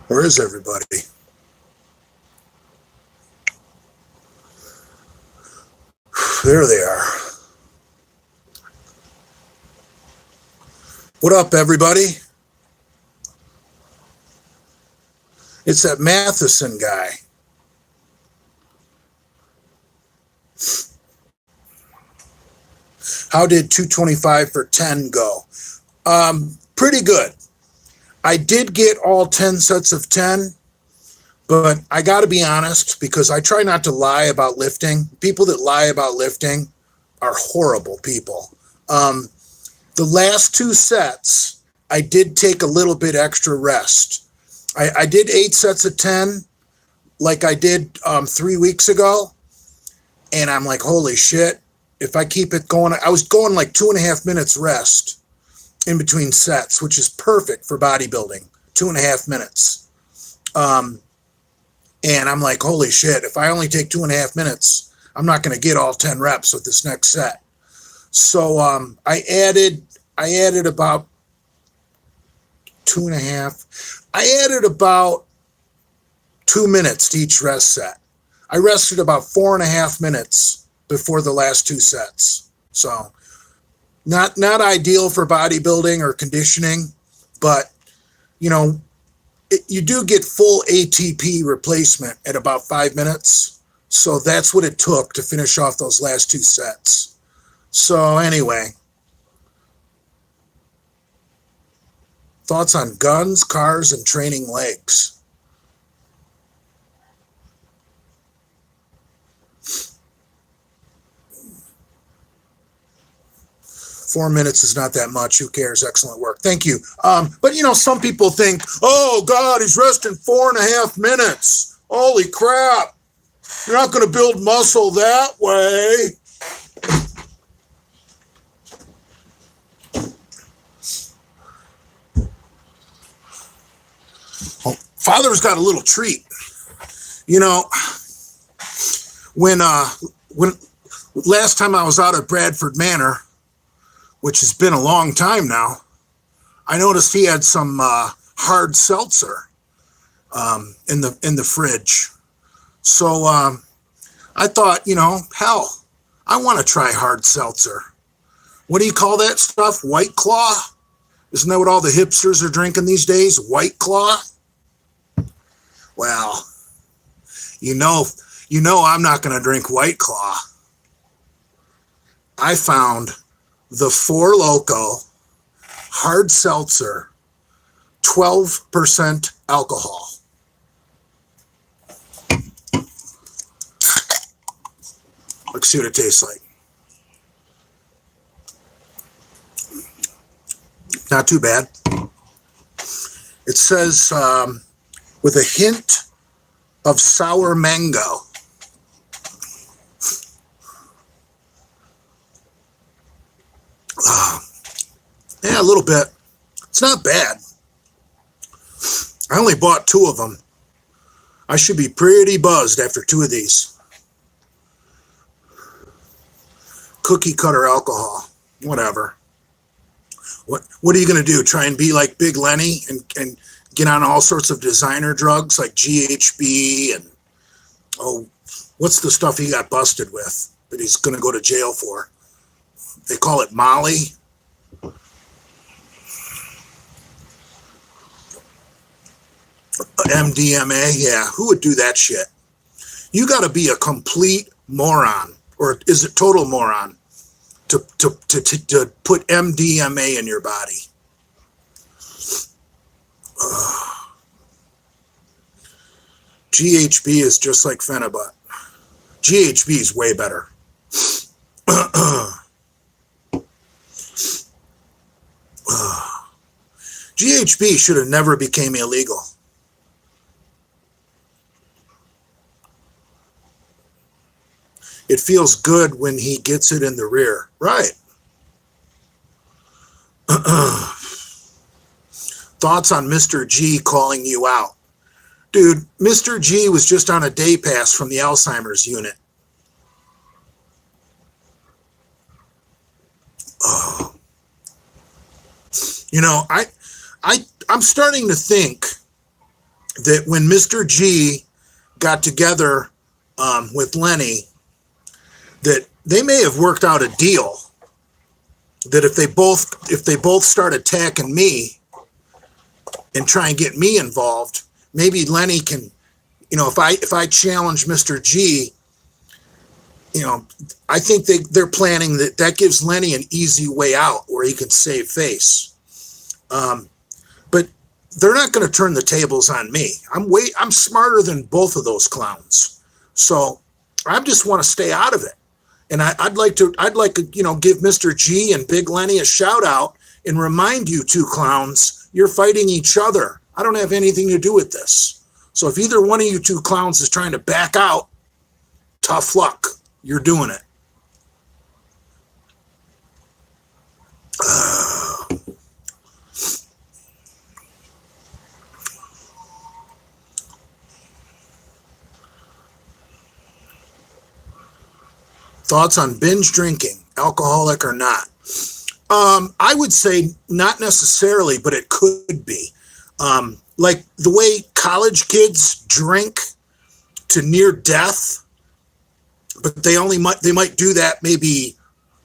Where is everybody? There they are. What up, everybody? It's that Matheson guy. How did 225 for 10 go? Pretty good. I did get all 10 sets of 10, but I got to be honest because I try not to lie about lifting. People that lie about lifting are horrible people. The last two sets, I did take a little bit extra rest. I did 8 sets of 10 like I did 3 weeks ago. And I'm like, holy shit, if I keep it going, I was going like 2.5 minutes rest in between sets, which is perfect for bodybuilding, 2.5 minutes. And I'm like, holy shit, if I only take 2.5 minutes, I'm not going to get all 10 reps with this next set. So I added about 2.5. I added about 2 minutes to each rest set. I rested about 4.5 minutes before the last 2 sets. So not ideal for bodybuilding or conditioning, but you know, you do get full ATP replacement at about 5 minutes. So that's what it took to finish off those last 2 sets. So anyway, thoughts on guns, cars, and training legs. Four minutes is not that much. Who cares? Excellent work. Thank you. But you know, some people think, oh God, he's resting 4.5 minutes. Holy crap. You're not going to build muscle that way. Well, Father's got a little treat. You know, when last time I was out at Bradford Manor, which has been a long time now, I noticed he had some hard seltzer in the fridge. So I thought, you know, hell, I want to try hard seltzer. What do you call that stuff? White Claw? Isn't that what all the hipsters are drinking these days? White Claw? Well, you know I'm not going to drink White Claw. I found the Four Loko hard seltzer, 12% alcohol. Let's see what it tastes like. Not too bad. It says with a hint of sour mango. Yeah, a little bit. It's not bad. I only bought 2 of them. I should be pretty buzzed after 2 of these. Cookie cutter alcohol. Whatever. What are you going to do? Try and be like Big Lenny and get on all sorts of designer drugs like GHB and, oh, what's the stuff he got busted with that he's going to go to jail for? They call it Molly. MDMA, yeah. Who would do that shit? You got to be a complete moron, or is it total moron, to put MDMA in your body. GHB is just like Phenibut. GHB is way better. GHB should have never became illegal. It feels good when he gets it in the rear. Right. Thoughts on Mr. G calling you out? Dude, Mr. G was just on a day pass from the Alzheimer's unit. Oh. You know, I'm starting to think that when Mr. G got together with Lenny, that they may have worked out a deal that if they both start attacking me and try and get me involved, maybe Lenny can, if I challenge Mr. G, I think they're planning that gives Lenny an easy way out where he can save face. But they're not going to turn the tables on me. I'm smarter than both of those clowns. So I just want to stay out of it. And I'd like to give Mr. G and Big Lenny a shout out and remind you two clowns, you're fighting each other. I don't have anything to do with this. So if either one of you two clowns is trying to back out, tough luck. You're doing it. Thoughts on binge drinking, alcoholic or not? I would say not necessarily, but it could be. Like the way college kids drink to near death, but they might do that maybe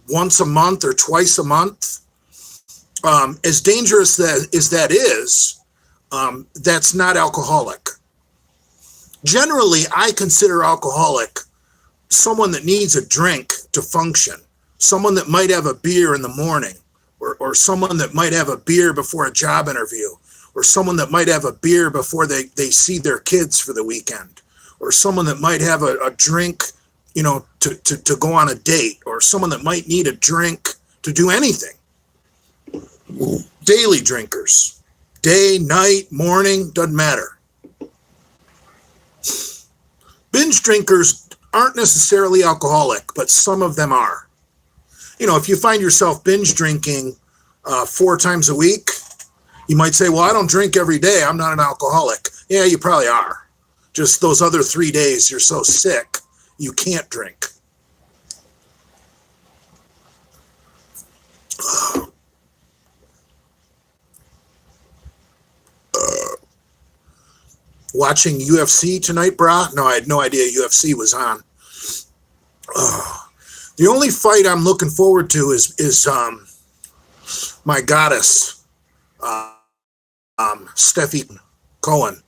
once a month or twice a month. As dangerous as that is, that's not alcoholic. Generally, I consider alcoholic someone that needs a drink to function, someone that might have a beer in the morning, or someone that might have a beer before a job interview, or someone that might have a beer before they see their kids for the weekend, or someone that might have a drink, to go on a date, or someone that might need a drink to do anything. Daily drinkers, day, night, morning, doesn't matter. Binge drinkers aren't necessarily alcoholic, but some of them are. If you find yourself binge drinking 4 times a week, you might say, well, I don't drink every day. I'm not an alcoholic. Yeah, you probably are. Just those other 3 days, you're so sick, you can't drink. Watching UFC tonight, brah? No, I had no idea UFC was on. The only fight I'm looking forward to is my goddess, Steffi Cohen.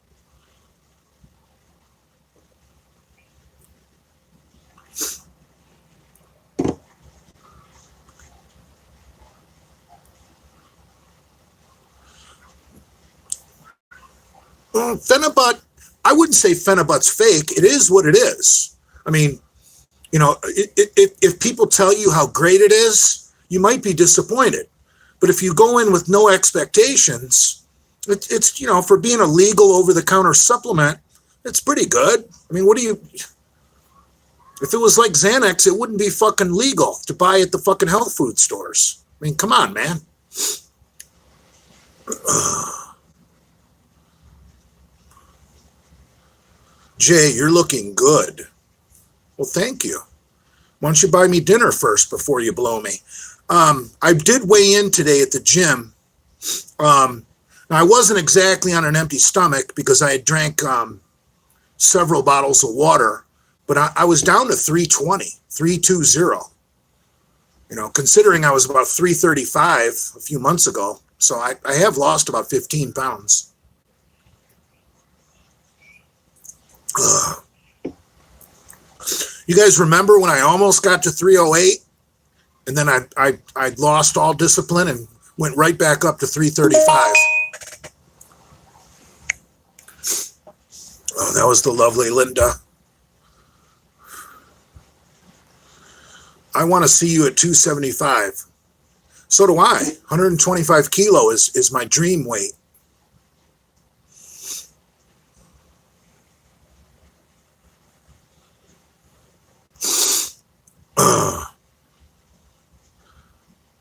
Phenibut, I wouldn't say Phenibut's fake. It is what it is. I mean, if people tell you how great it is, you might be disappointed. But if you go in with no expectations, it's for being a legal over-the-counter supplement, it's pretty good. I mean, if it was like Xanax, it wouldn't be fucking legal to buy at the fucking health food stores. I mean, come on, man. Jay, you're looking good. Well, thank you. Why don't you buy me dinner first before you blow me? I did weigh in today at the gym. Now I wasn't exactly on an empty stomach because I had drank several bottles of water, but I was down to 320. Considering I was about 335 a few months ago. So I have lost about 15 pounds. You guys remember when I almost got to 308 and then I lost all discipline and went right back up to 335. Oh, that was the lovely Linda. I want to see you at 275. So do I. 125 kilo is my dream weight.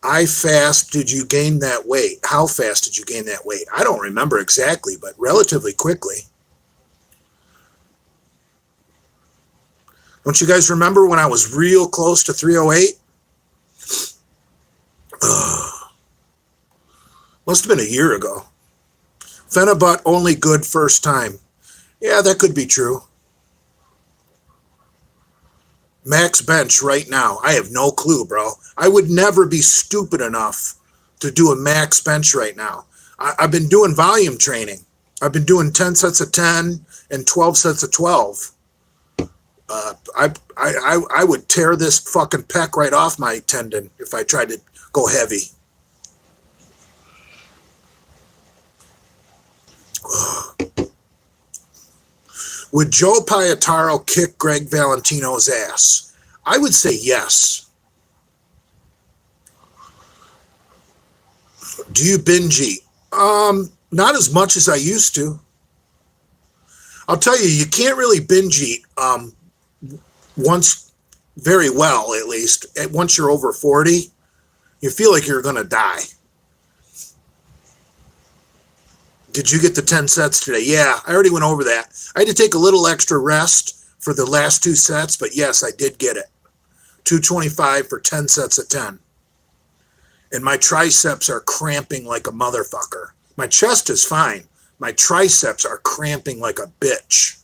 How fast did you gain that weight? How fast did you gain that weight? I don't remember exactly, but relatively quickly. Don't you guys remember when I was real close to 308? Must have been a year ago. Phenibut only good first time. Yeah, that could be true. Max bench right now. I have no clue, bro. I would never be stupid enough to do a max bench right now. I've been doing volume training. I've been doing 10 sets of 10 and 12 sets of 12. I would tear this fucking pec right off my tendon if I tried to go heavy. Would Joe Pietaro kick Greg Valentino's ass? I would say yes. Do you binge eat? Not as much as I used to. I'll tell you, you can't really binge eat once very well, at least. Once you're over 40, you feel like you're going to die. Did you get the 10 sets today? Yeah, I already went over that. I had to take a little extra rest for the last 2 sets, but yes, I did get it. 225 for 10 sets of 10. And my triceps are cramping like a motherfucker. My chest is fine. My triceps are cramping like a bitch.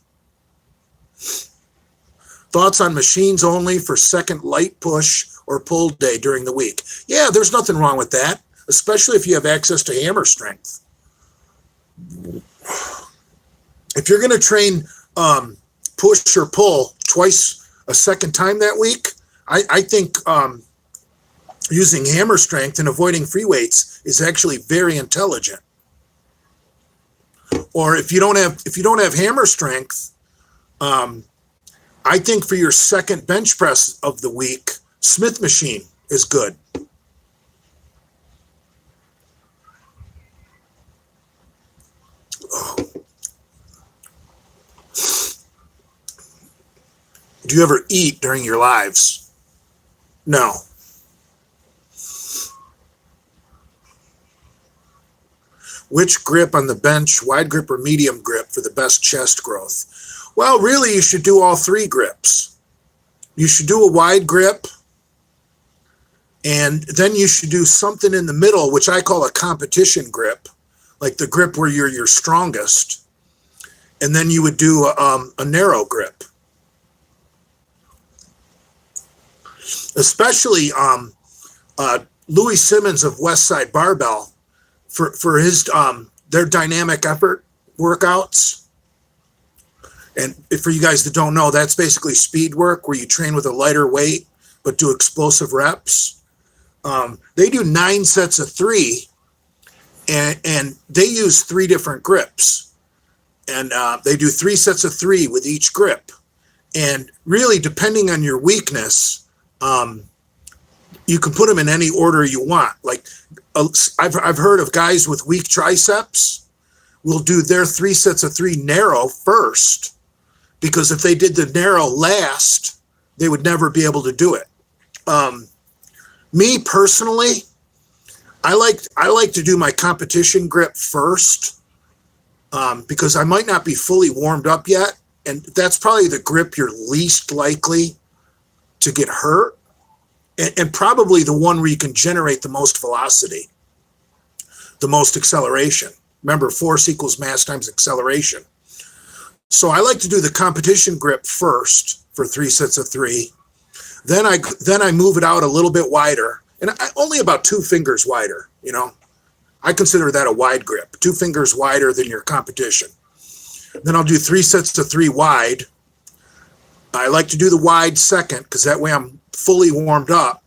Thoughts on machines only for second light push or pull day during the week? Yeah, there's nothing wrong with that, especially if you have access to hammer strength. If you're going to train push or pull twice a second time that week, I think using hammer strength and avoiding free weights is actually very intelligent. Or if you don't have hammer strength, I think for your second bench press of the week, Smith machine is good. Do you ever eat during your lives? No. Which grip on the bench, wide grip or medium grip for the best chest growth? Well, really, you should do all 3 grips. You should do a wide grip, and then you should do something in the middle, which I call a competition grip, like the grip where you're your strongest. And then you would do a narrow grip. Especially Louis Simmons of Westside Barbell, for his their dynamic effort workouts. And for you guys that don't know, that's basically speed work where you train with a lighter weight but do explosive reps. They do 9 sets of 3, and they use 3 different grips. And they do 3 sets of 3 with each grip. And really, depending on your weakness, you can put them in any order you want. Like I've heard of guys with weak triceps will do their 3 sets of 3 narrow first, because if they did the narrow last, they would never be able to do it. Me personally, I like to do my competition grip first, because I might not be fully warmed up yet, and that's probably the grip you're least likely to get hurt, and probably the one where you can generate the most velocity, the most acceleration. Remember, force equals mass times acceleration. So I like to do the competition grip first for 3 sets of 3. Then I move it out a little bit wider, and only about 2 fingers wider. You know, I consider that a wide grip, 2 fingers wider than your competition. Then I'll do 3 sets of 3 wide. I like to do the wide second, because that way I'm fully warmed up.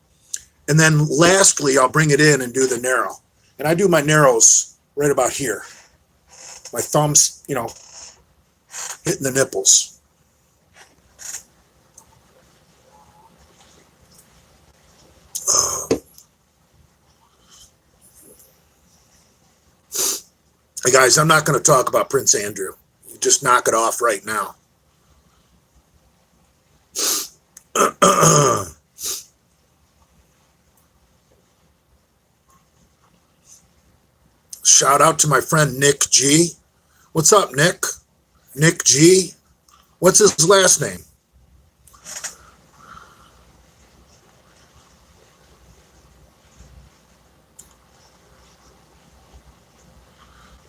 And then lastly, I'll bring it in and do the narrow. And I do my narrows right about here. My thumbs, hitting the nipples. Hey guys, I'm not going to talk about Prince Andrew. You just knock it off right now. Shout out to my friend Nick G. What's up, Nick? Nick G. What's his last name?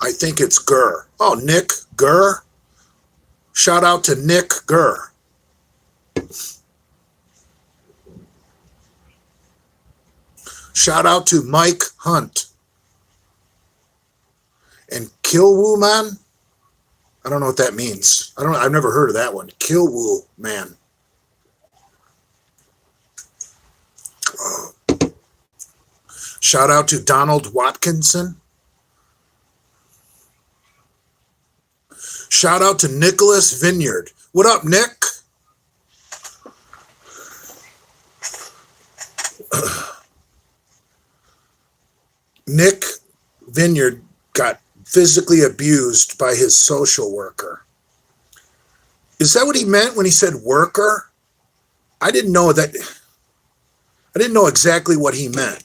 I think it's Gurr. Oh, Nick Gurr. Shout out to Nick Gurr. Shout out to Mike Hunt. And Kilwoo Man? I don't know what that means. I've never heard of that one. Kilwoo Man. Shout out to Donald Watkinson. Shout out to Nicholas Vineyard. What up, Nick? Nick Vineyard got physically abused by his social worker. Is that what he meant when he said worker? I didn't know that. I didn't know exactly what he meant.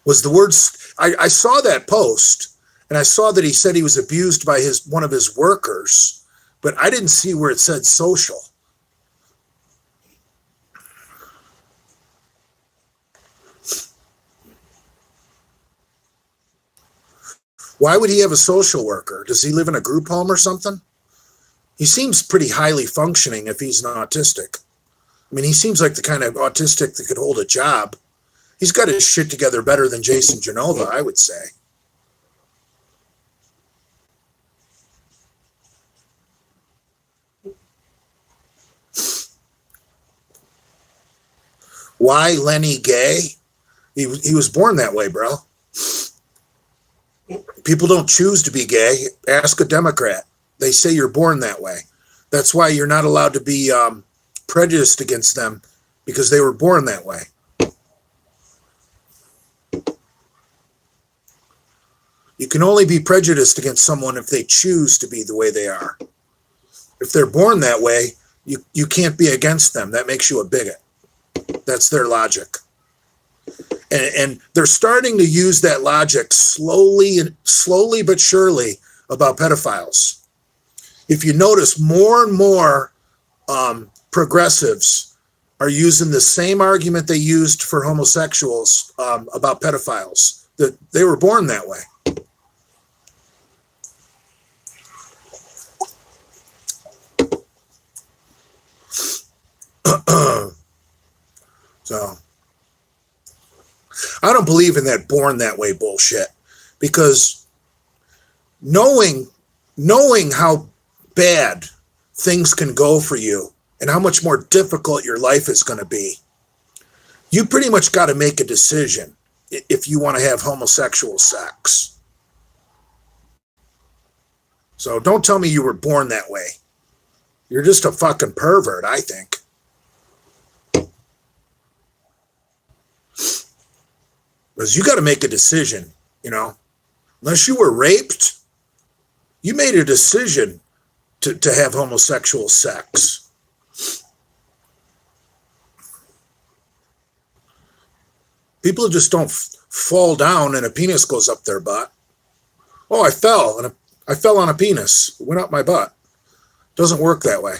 Was the words, I saw that post, and I saw that he said he was abused by one of his workers, but I didn't see where it said social. Why would he have a social worker? Does he live in a group home or something? He seems pretty highly functioning if he's an autistic. I mean, he seems like the kind of autistic that could hold a job. He's got his shit together better than Jason Genova, I would say. Why Lenny gay? He was born that way, bro. People don't choose to be gay. Ask a Democrat. They say you're born that way. That's why you're not allowed to be prejudiced against them, because they were born that way. You can only be prejudiced against someone if they choose to be the way they are. If they're born that way, you can't be against them. That makes you a bigot. That's their logic. And they're starting to use that logic slowly but surely about pedophiles. If you notice, more and more progressives are using the same argument they used for homosexuals about pedophiles, that they were born that way. So I don't believe in that born that way bullshit, because knowing how bad things can go for you and how much more difficult your life is going to be, you pretty much got to make a decision if you want to have homosexual sex. So don't tell me you were born that way. You're just a fucking pervert, I think. Because you got to make a decision, you know. Unless you were raped, you made a decision to have homosexual sex. People just don't fall down and a penis goes up their butt. Oh, I fell on a penis. It went up my butt. Doesn't work that way.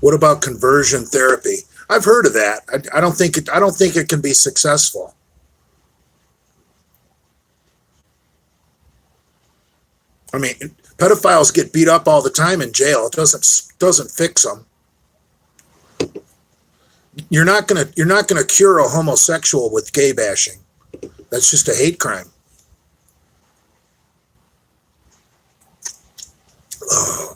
What about conversion therapy? I've heard of that. I don't think it can be successful. I mean, pedophiles get beat up all the time in jail. It doesn't fix them. You're not gonna cure a homosexual with gay bashing. That's just a hate crime. Oh.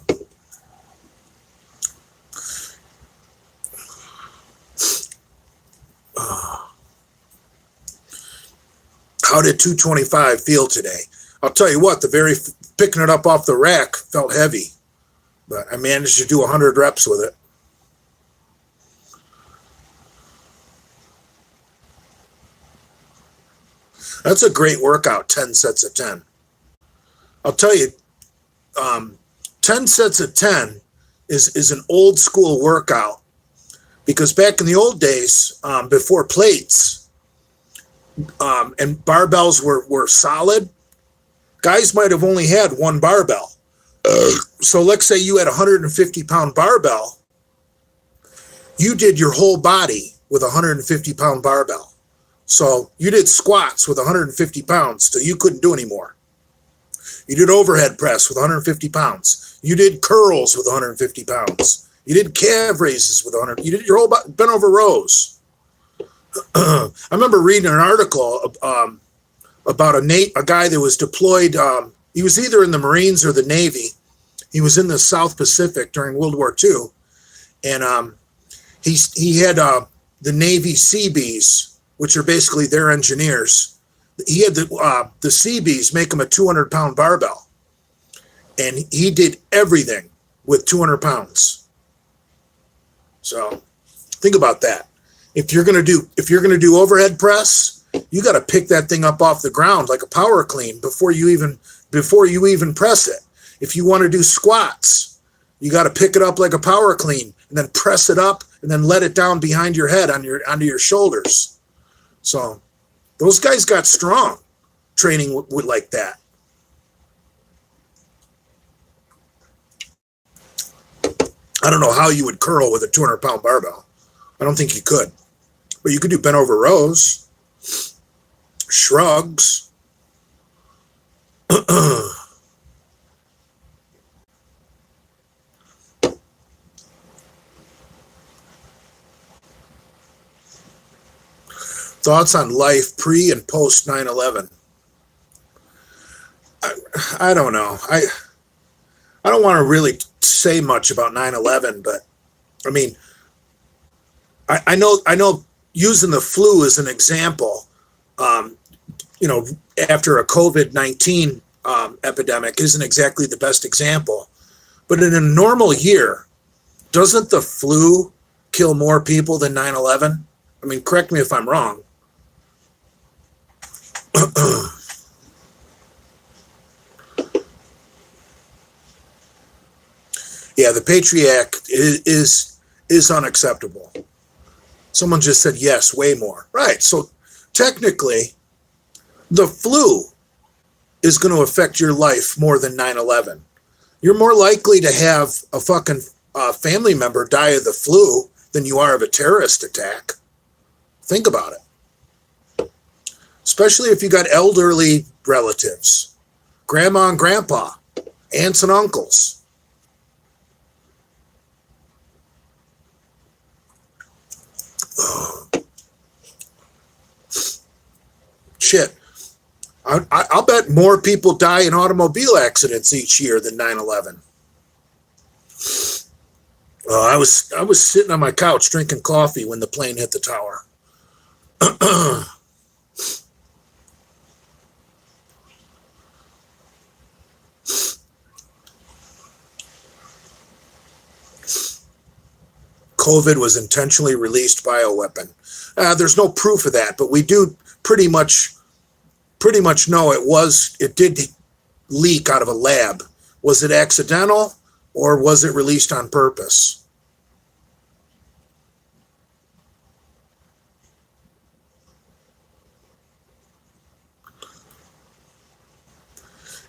How did 225 feel today? I'll tell you what, picking it up off the rack felt heavy, but I managed to do 100 reps with it. That's a great workout, 10 sets of 10. I'll tell you, 10 sets of 10 is an old school workout, because back in the old days, before plates, and barbells were solid, guys might have only had one barbell. So let's say you had a 150-pound barbell. you did your whole body with a 150-pound barbell. So you did squats with 150 pounds till you couldn't do anymore. You did overhead press with 150 pounds. You did curls with 150 pounds. You did calf raises with 100. You did your whole bent over rows. I remember reading an article about a guy that was deployed. He was either in the Marines or the Navy. He was in the South Pacific during World War II, and he had the Navy Seabees, which are basically their engineers. He had the Seabees make him a 200-pound barbell, and he did everything with 200 pounds. So think about that. If you're gonna do overhead press, you got to pick that thing up off the ground like a power clean before you even press it. If you want to do squats, you got to pick it up like a power clean and then press it up and then let it down behind your head onto your shoulders. So those guys got strong training with like that. I don't know how you would curl with a 200-pound barbell. I don't think you could. But you could do bent over rows, shrugs. Thoughts on life pre and post 9/11? I don't know. I don't want to really say much about 9/11, but I mean, I know using the flu as an example, after a COVID-19 epidemic isn't exactly the best example. But in a normal year, doesn't the flu kill more people than 9/11? I mean, correct me if I'm wrong. Yeah, the Patriot Act is unacceptable. Someone just said yes, way more. Right. So technically, the flu is going to affect your life more than 9/11. You're more likely to have a fucking family member die of the flu than you are of a terrorist attack. Think about it. Especially if you got elderly relatives, grandma and grandpa, aunts and uncles. Shit. I'll bet more people die in automobile accidents each year than 9/11. I was sitting on my couch drinking coffee when the plane hit the tower. COVID was intentionally released bioweapon. There's no proof of that, but we do pretty much know it did leak out of a lab. Was it accidental or was it released on purpose?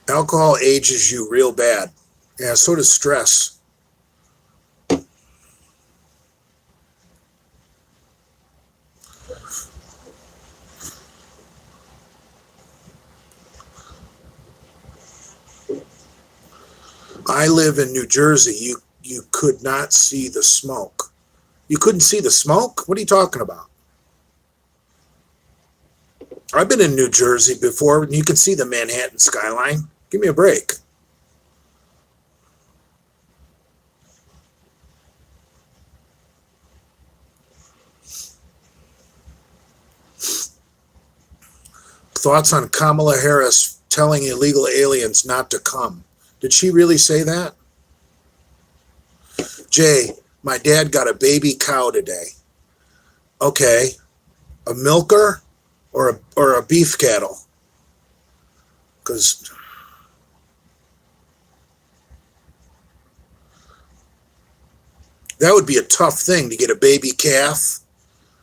Alcohol ages you real bad. Yeah, so does stress. I live in New Jersey. You could not see the smoke. You couldn't see the smoke? What are you talking about? I've been in New Jersey before, and you can see the Manhattan skyline. Give me a break. Thoughts on Kamala Harris telling illegal aliens not to come? Did she really say that? Jay, my dad got a baby cow today. Okay, a milker or a beef cattle? Because that would be a tough thing to get a baby calf,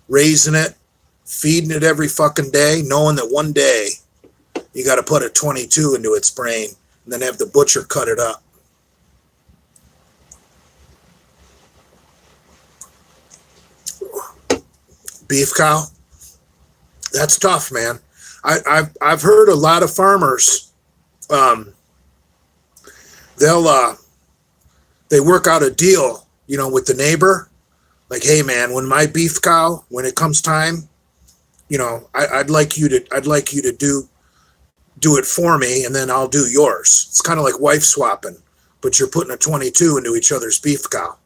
raising it, feeding it every fucking day, knowing that one day you got to put a 22 into its brain and then have the butcher cut it up. beef cow. That's tough, man. I've heard a lot of farmers, they'll they work out a deal, with the neighbor. Like, hey man, when my beef cow, when it comes time, I'd like you to do it for me, and then I'll do yours. It's kind of like wife swapping, but you're putting a 22 into each other's beef cow.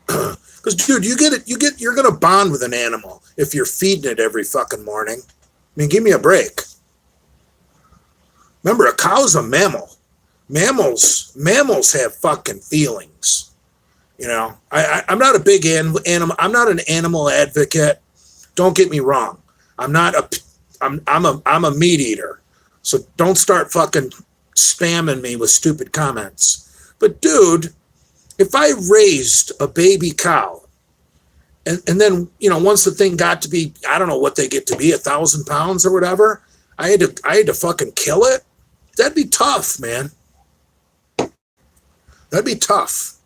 Because, dude, you're gonna bond with an animal if you're feeding it every fucking morning. I mean, give me a break. Remember, a cow's a mammal. Mammals have fucking feelings. I'm not a big animal. I'm not an animal advocate. Don't get me wrong. I'm a meat eater. So don't start fucking spamming me with stupid comments. But dude, if I raised a baby cow and then, once the thing got to be, I don't know what they get to be, 1,000 pounds or whatever, I had to fucking kill it. That'd be tough, man. That'd be tough.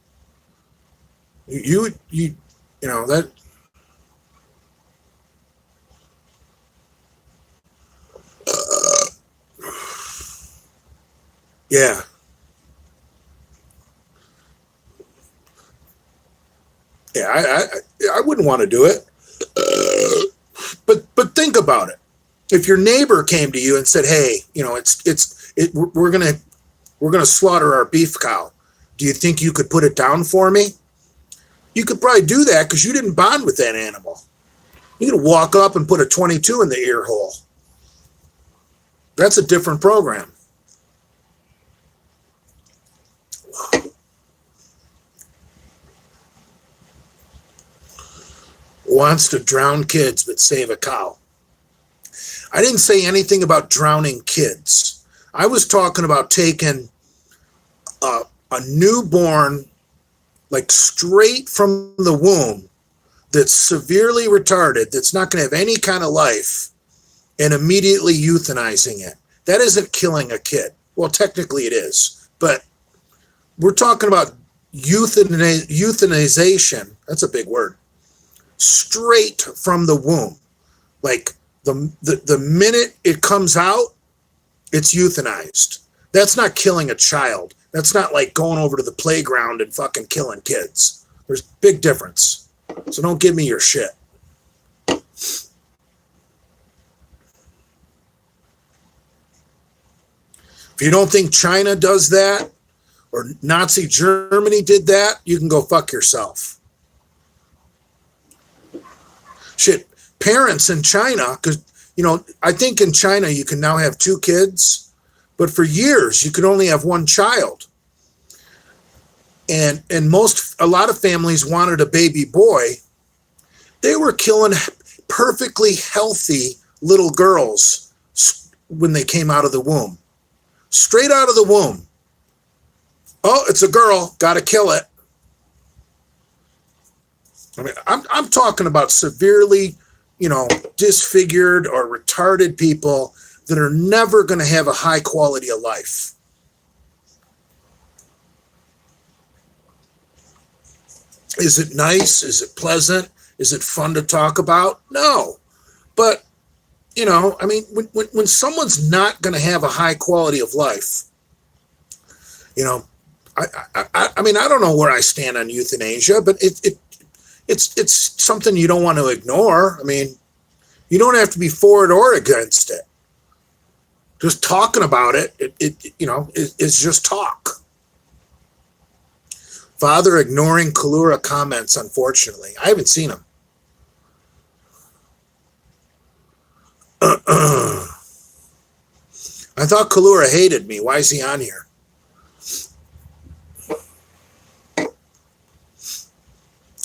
You know that. Yeah. Yeah, I wouldn't want to do it. But think about it. If your neighbor came to you and said, "Hey, we're gonna slaughter our beef cow. Do you think you could put it down for me?" You could probably do that because you didn't bond with that animal. You could walk up and put a 22 in the ear hole. That's a different program. Wants to drown kids but save a cow. I didn't say anything about drowning kids. I was talking about taking a newborn, like straight from the womb, that's severely retarded, that's not going to have any kind of life, and immediately euthanizing it. That isn't killing a kid. Well, technically it is, but we're talking about euthanization. That's a big word. Straight from the womb. Like the minute it comes out, it's euthanized. That's not killing a child. That's not like going over to the playground and fucking killing kids. There's a big difference. So don't give me your shit. If you don't think China does that, or Nazi Germany did that, you can go fuck yourself. Shit, parents in China, because, I think in China you can now have 2 kids, but for years you could only have 1 child. And a lot of families wanted a baby boy. They were killing perfectly healthy little girls when they came out of the womb. Straight out of the womb. Oh, it's a girl, gotta kill it. I mean, I'm talking about severely, disfigured or retarded people that are never going to have a high quality of life. Is it nice? Is it pleasant? Is it fun to talk about? No. But, when someone's not going to have a high quality of life, I mean, I don't know where I stand on euthanasia, but it's something you don't want to ignore. I mean, you don't have to be for it or against it. Just talking about it, it's just talk. Father ignoring Kalura comments, unfortunately. I haven't seen him. I thought Kalura hated me. Why is he on here?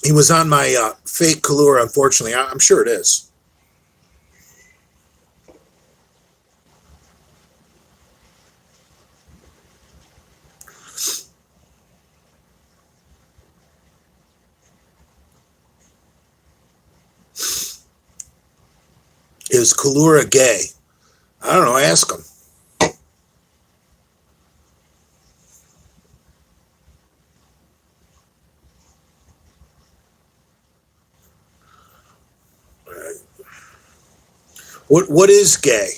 He was on my fake Kalura, unfortunately. I'm sure it is. Is Kalura gay? I don't know. Ask him. What is gay?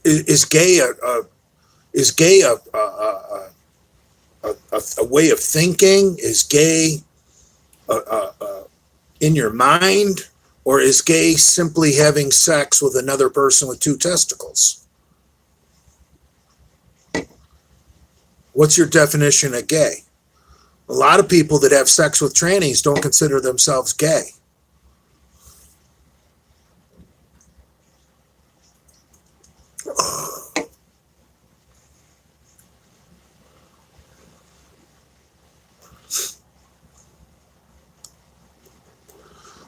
Is gay a way of thinking? Is gay in your mind, or is gay simply having sex with another person with two testicles? What's your definition of gay? A lot of people that have sex with trannies don't consider themselves gay.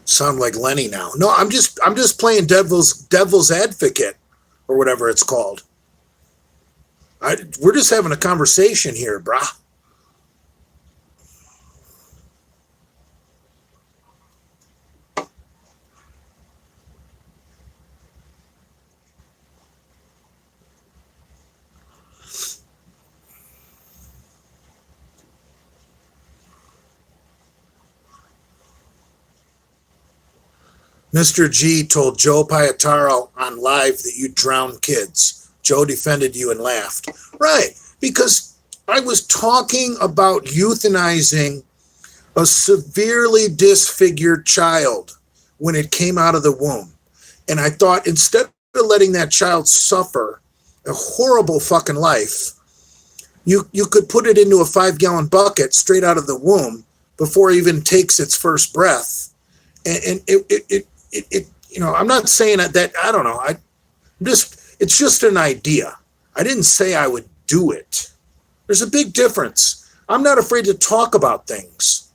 Sound like Lenny now. No, I'm just playing devil's advocate, or whatever it's called. We're just having a conversation here, brah. Mr. G told Joe Piataro on live that you drown kids. Joe defended you and laughed. Right, because I was talking about euthanizing a severely disfigured child when it came out of the womb. And I thought, instead of letting that child suffer a horrible fucking life, you could put it into a 5-gallon bucket straight out of the womb before it even takes its first breath. And it you know, I'm not saying that, I don't know. It's just an idea. I didn't say I would do it. There's a big difference. I'm not afraid to talk about things.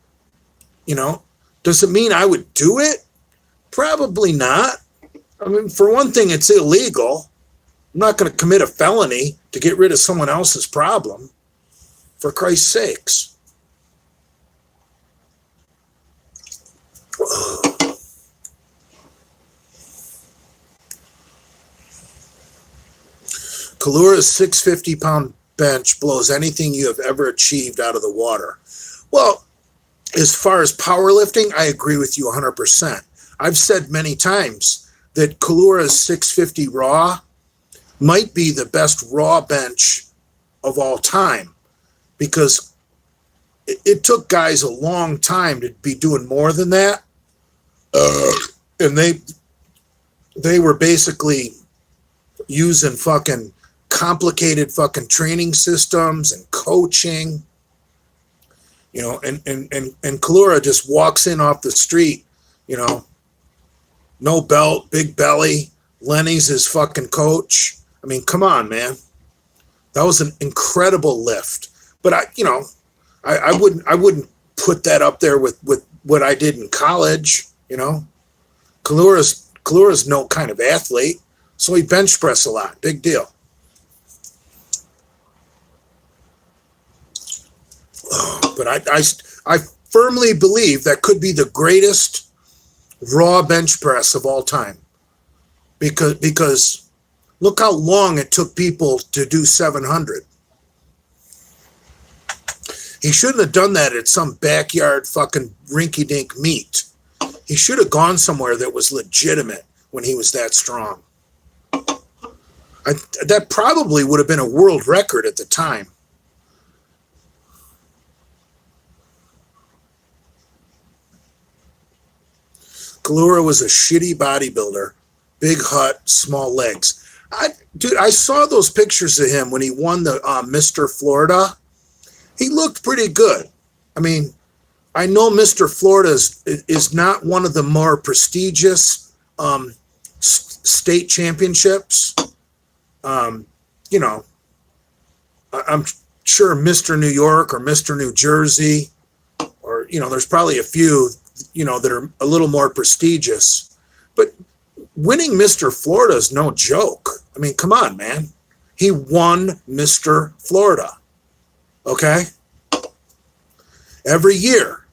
You know, does it mean I would do it? Probably not. I mean, for one thing, it's illegal. I'm not going to commit a felony to get rid of someone else's problem. For Christ's sakes. Kalura's 650-pound bench blows anything you have ever achieved out of the water. Well, as far as powerlifting, I agree with you 100%. I've said many times that Kalura's 650 raw might be the best raw bench of all time, because it took guys a long time to be doing more than that. And they were basically using fucking complicated fucking training systems and coaching, you know, and Kalura just walks in off the street, you know, no belt, big belly. Lenny's his fucking coach. I mean, come on, man. That was an incredible lift. But I wouldn't put that up there with what I did in college, you know. Kalura's no kind of athlete, so he bench press a lot. Big deal. But I firmly believe that could be the greatest raw bench press of all time, because look how long it took people to do 700. He shouldn't have done that at some backyard fucking rinky-dink meet. He should have gone somewhere that was legitimate when he was that strong. That probably would have been a world record at the time. Kalura was a shitty bodybuilder, big hut, small legs. I saw those pictures of him when he won the Mr. Florida. He looked pretty good. I mean, I know Mr. Florida is not one of the more prestigious state championships. You know, I'm sure Mr. New York or Mr. New Jersey, or, you know, there's probably a few, you know, that are a little more prestigious. But winning Mr. Florida is no joke. I mean, come on, man. He won Mr. Florida. Okay? Every year,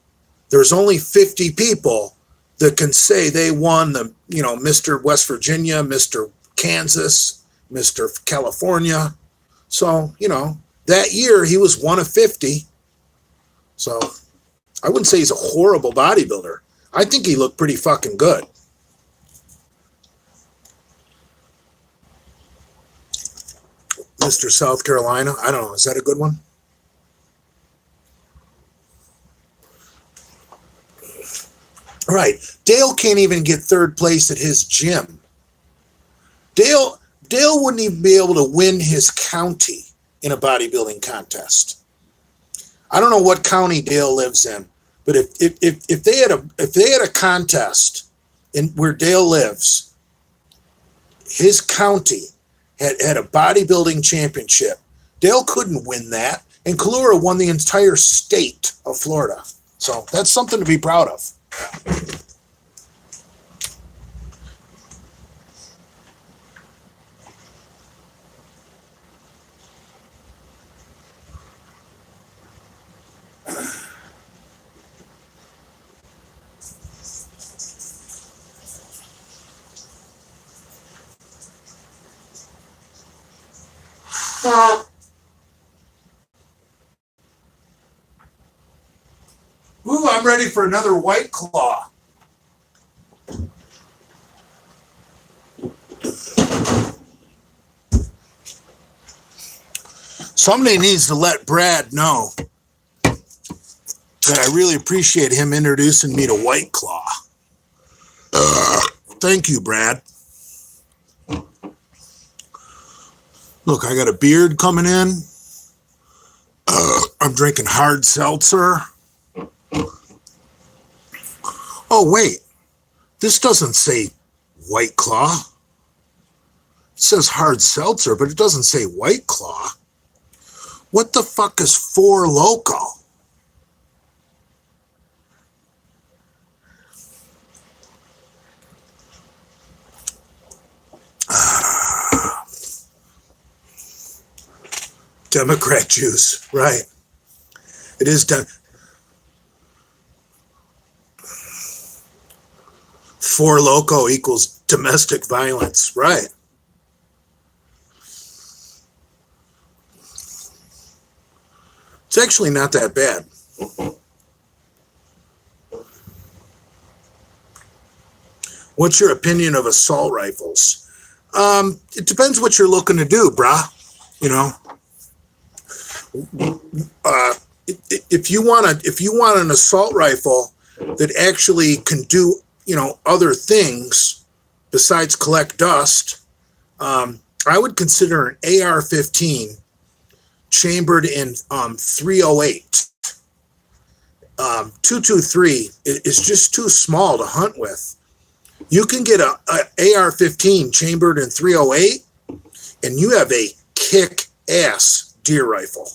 there's only 50 people that can say they won the, you know, Mr. West Virginia, Mr. Kansas, Mr. California. So, you know, that year he was one of 50. So I wouldn't say he's a horrible bodybuilder. I think he looked pretty fucking good. Mr. South Carolina. I don't know. Is that a good one? Right. Dale can't even get third place at his gym. Dale wouldn't even be able to win his county in a bodybuilding contest. I don't know what county Dale lives in, but if they had a contest in where Dale lives, his county had a bodybuilding championship. Dale couldn't win that, and Kalura won the entire state of Florida. So that's something to be proud of. Ooh, I'm ready for another White Claw. Somebody needs to let Brad know that I really appreciate him introducing me to White Claw. Thank you, Brad. Look, I got a beard coming in. I'm drinking hard seltzer. Oh, wait. This doesn't say White Claw. It says hard seltzer, but it doesn't say White Claw. What the fuck is Four Loko? Democrat juice, right. It is done. Four Loko equals domestic violence, right. It's actually not that bad. What's your opinion of assault rifles? It depends what you're looking to do, brah. You know, if you want an assault rifle that actually can do, other things besides collect dust, I would consider an AR-15 chambered in 308. 223 is just too small to hunt with. You can get a AR-15 chambered in 308, and you have a kick-ass deer rifle.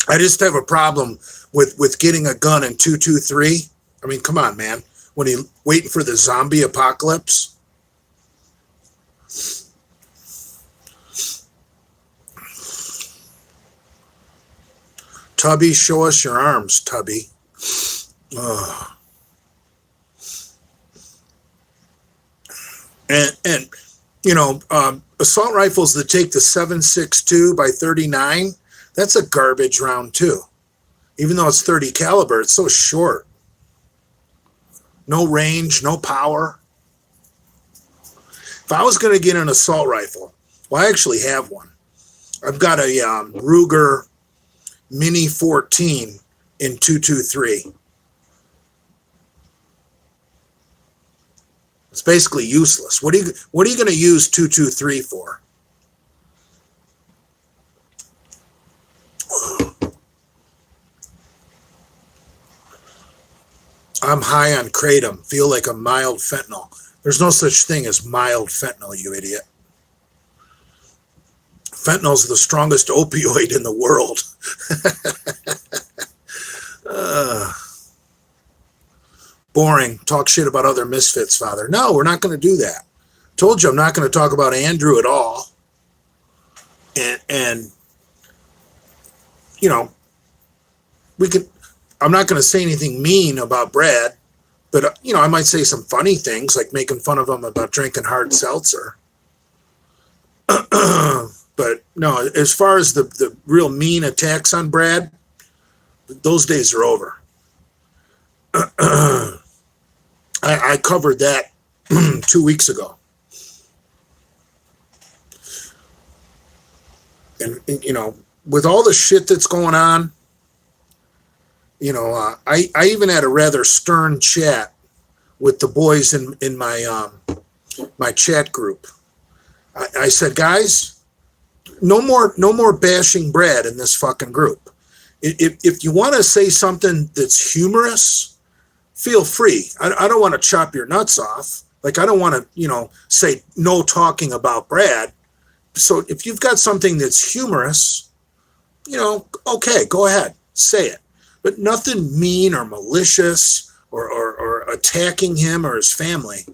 I just have a problem with getting a gun in 223. I mean, come on, man. When you're waiting for the zombie apocalypse. Tubby, show us your arms, Tubby. And assault rifles that take the 7.62 by 39, that's a garbage round too. Even though it's 30 caliber, it's so short. No range, no power. If I was going to get an assault rifle, well, I actually have one. I've got a Ruger Mini 14 in 223. It's basically useless. What are you going to use 223 for? I'm high on kratom. Feel like a mild fentanyl. There's no such thing as mild fentanyl, you idiot. Fentanyl's the strongest opioid in the world. Boring. Talk shit about other misfits, Father. No, we're not going to do that. Told you I'm not going to talk about Andrew at all. And I'm not going to say anything mean about Brad, but I might say some funny things like making fun of him about drinking hard seltzer. But no, as far as the real mean attacks on Brad, those days are over. I covered that 2 weeks ago. And, you know, with all the shit that's going on, you know, I even had a rather stern chat with the boys in my my chat group. I said, guys, no more bashing Brad in this fucking group. If you want to say something that's humorous, feel free. I don't want to chop your nuts off. Like, I don't want to, you know, say no talking about Brad. So if you've got something that's humorous, you know, okay, go ahead, say it. But nothing mean or malicious or attacking him or his family.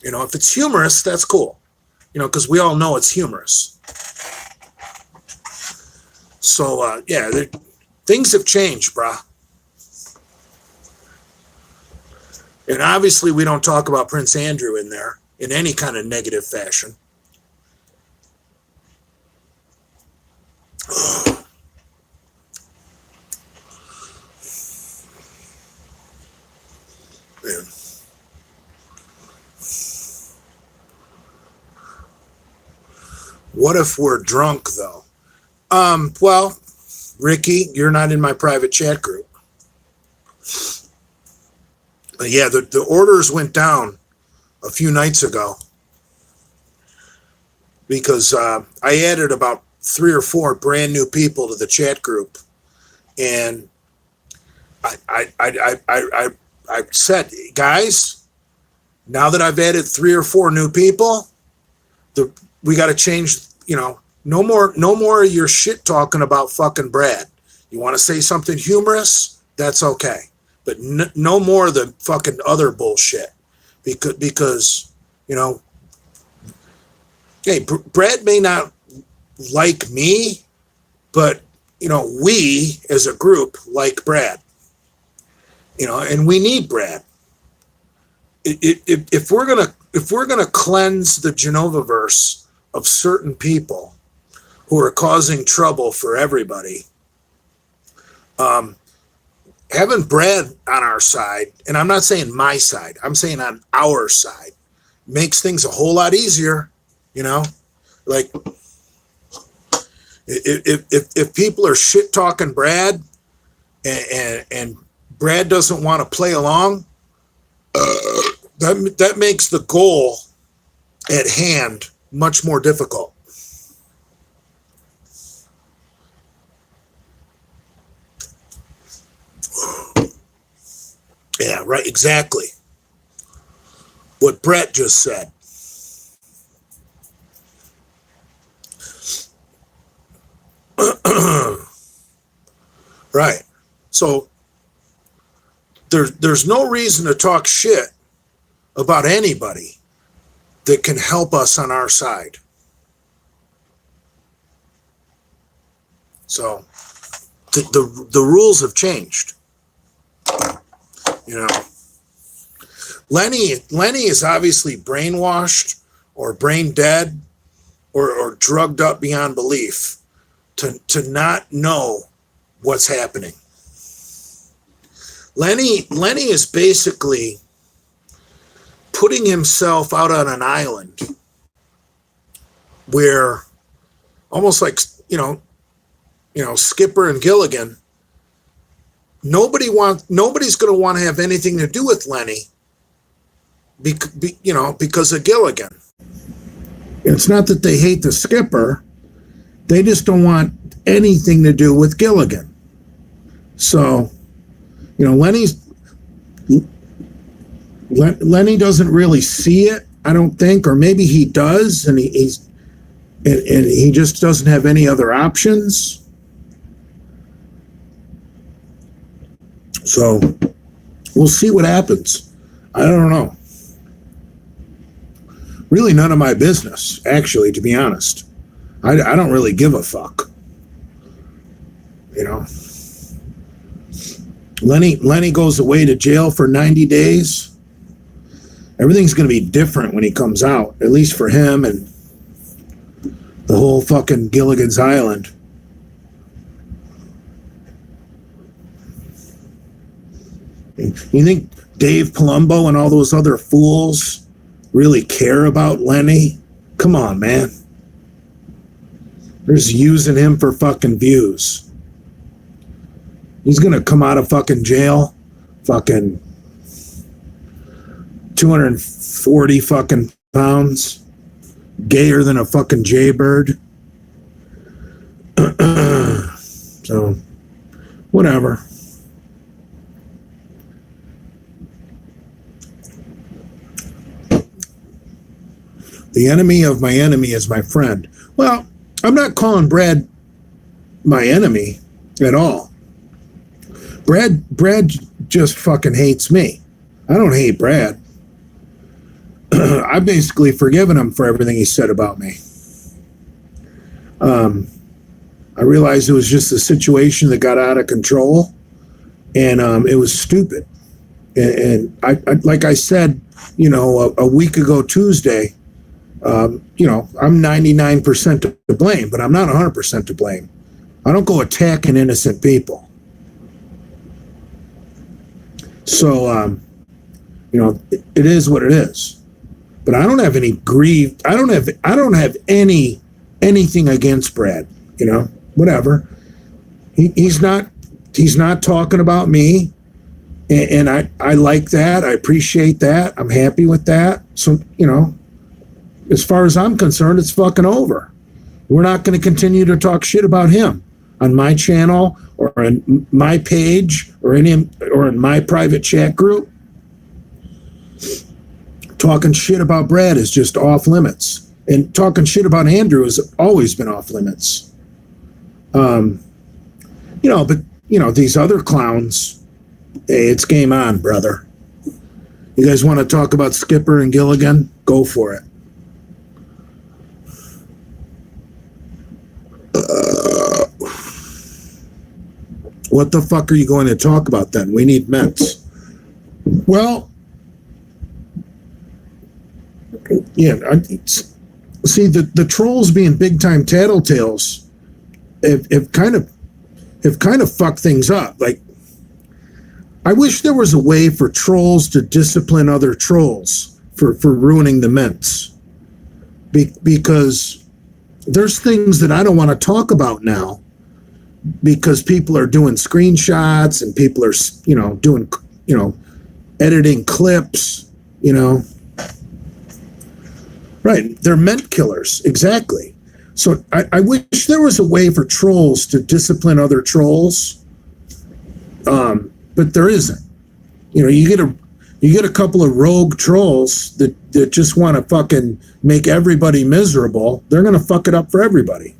You know, if it's humorous, that's cool. You know, because we all know it's humorous. So, yeah, things have changed, brah. And obviously we don't talk about Prince Andrew in there in any kind of negative fashion. Man. What if we're drunk, though? Well, Ricky, you're not in my private chat group. But yeah, the orders went down a few nights ago because I added about 3 or 4 brand new people to the chat group, and I said, guys, now that I've added 3 or 4 new people, we got to change. You know, no more of your shit talking about fucking Brad. You want to say something humorous? That's okay, but no more of the fucking other bullshit, because you know, hey, Brad may not like me, but you know, we as a group like Brad. You know, and we need Brad. If we're gonna cleanse the Genovaverse of certain people who are causing trouble for everybody, having Brad on our side, and I'm not saying my side, I'm saying on our side, makes things a whole lot easier. You know, like if people are shit talking Brad and Brad doesn't want to play along, that makes the goal at hand much more difficult. Yeah, right, exactly. What Brett just said. Right. So there's no reason to talk shit about anybody that can help us on our side. So the rules have changed. You know, Lenny is obviously brainwashed or brain dead or drugged up beyond belief to not know what's happening. Lenny is basically putting himself out on an island where, almost like, you know, Skipper and Gilligan, nobody's going to want to have anything to do with Lenny because of Gilligan. It's not that they hate the Skipper, they just don't want anything to do with Gilligan. So, you know, Lenny doesn't really see it, I don't think, or maybe he does, and he just doesn't have any other options. So we'll see what happens. I don't know. Really none of my business, actually, to be honest. I don't really give a fuck. You know? Lenny goes away to jail for 90 days. Everything's going to be different when he comes out, at least for him and the whole fucking Gilligan's Island. You think Dave Palumbo and all those other fools really care about Lenny. Come on, man. They're just using him for fucking views. He's gonna come out of fucking jail, fucking 240 fucking pounds, gayer than a fucking jaybird. So, whatever. The enemy of my enemy is my friend. Well, I'm not calling Brad my enemy at all. Brad just fucking hates me. I don't hate Brad. I've basically forgiven him for everything he said about me. I realized it was just a situation that got out of control, and it was stupid. And I like I said, a week ago Tuesday, I'm 99% to blame, but I'm not 100% to blame. I don't go attacking innocent people. So, it is what it is. But I don't have any grief. I don't have anything against Brad. Whatever. He's not talking about me, and I like that. I appreciate that. I'm happy with that. So as far as I'm concerned, it's fucking over. We're not going to continue to talk shit about him on my channel or on my page or in my private chat group. Talking shit about Brad is just off limits. And talking shit about Andrew has always been off limits. But these other clowns, hey, it's game on, brother. You guys want to talk about Skipper and Gilligan? Go for it. What the fuck are you going to talk about then? We need Mets. Well, yeah, see, the trolls being big time tattletales have kind of fucked things up. Like, I wish there was a way for trolls to discipline other trolls for ruining the Mets. Because there's things that I don't want to talk about now because people are doing screenshots and people are, doing, editing clips, Right. They're Met killers. Exactly. So I wish there was a way for trolls to discipline other trolls. But there isn't. You get a couple of rogue trolls that just want to fucking make everybody miserable. They're going to fuck it up for everybody.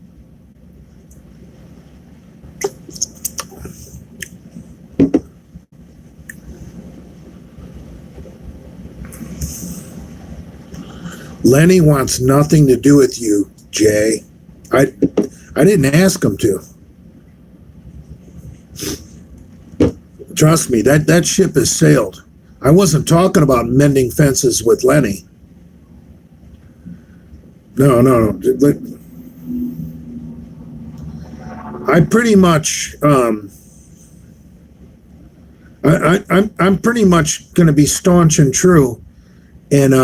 Lenny wants nothing to do with you, Jay. I didn't ask him to. Trust me, that ship has sailed. I wasn't talking about mending fences with Lenny. No. I pretty much, I'm pretty much going to be staunch and true, and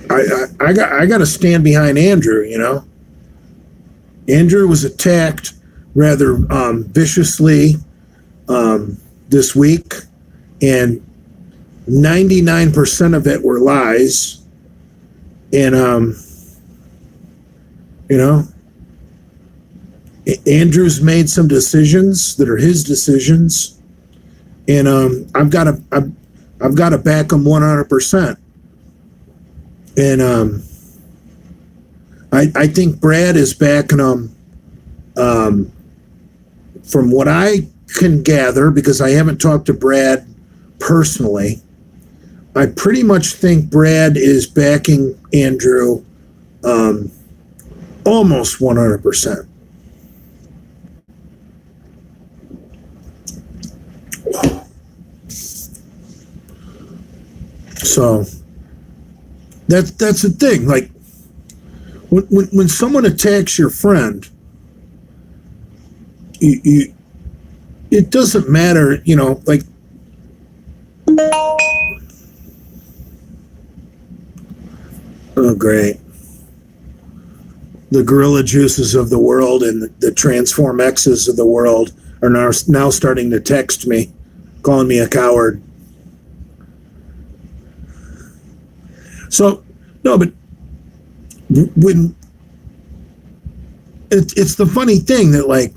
I got to stand behind Andrew. Andrew was attacked rather viciously this week, and 99% of it were lies. And Andrew's made some decisions that are his decisions, and I've got to back him 100%. And I think Brad is backing him. From what I can gather, because I haven't talked to Brad personally, I pretty much think Brad is backing Andrew almost 100%. So that's the thing. Like when someone attacks your friend, you it doesn't matter, like, oh, great. The gorilla juices of the world and the transform X's of the world are now starting to text me, calling me a coward. So, no, but when it's the funny thing that, like,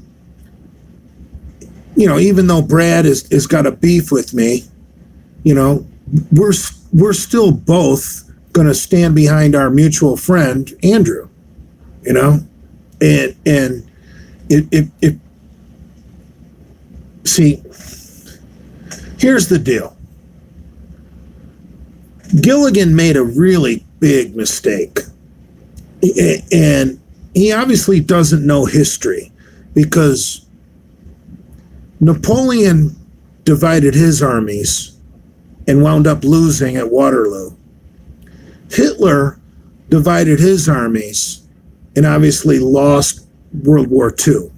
even though Brad is got a beef with me, we're still both going to stand behind our mutual friend Andrew, and it see, here's the deal. Gilligan made a really big mistake, and he obviously doesn't know history, because Napoleon divided his armies and wound up losing at Waterloo. Hitler divided his armies and obviously lost World War II.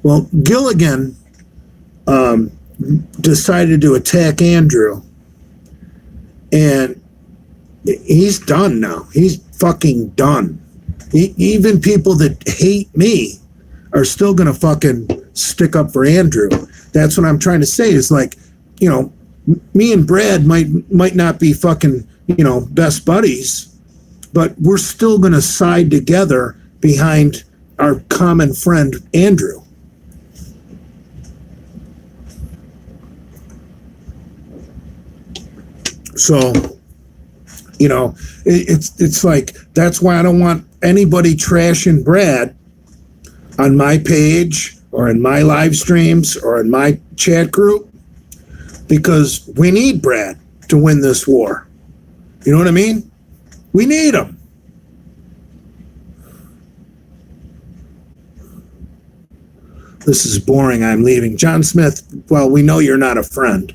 Well, Gilligan decided to attack Andrew, and he's done now. He's fucking done. Even people that hate me are still going to fucking stick up for Andrew. That's what I'm trying to say, is like, me and Brad might not be fucking, best buddies, but we're still going to side together behind our common friend, Andrew. So, it's like, that's why I don't want anybody trashing Brad on my page or in my live streams or in my chat group, because we need Brad to win this war. You know what I mean? We need him. This is boring. I'm leaving. John Smith, well, we know you're not a friend.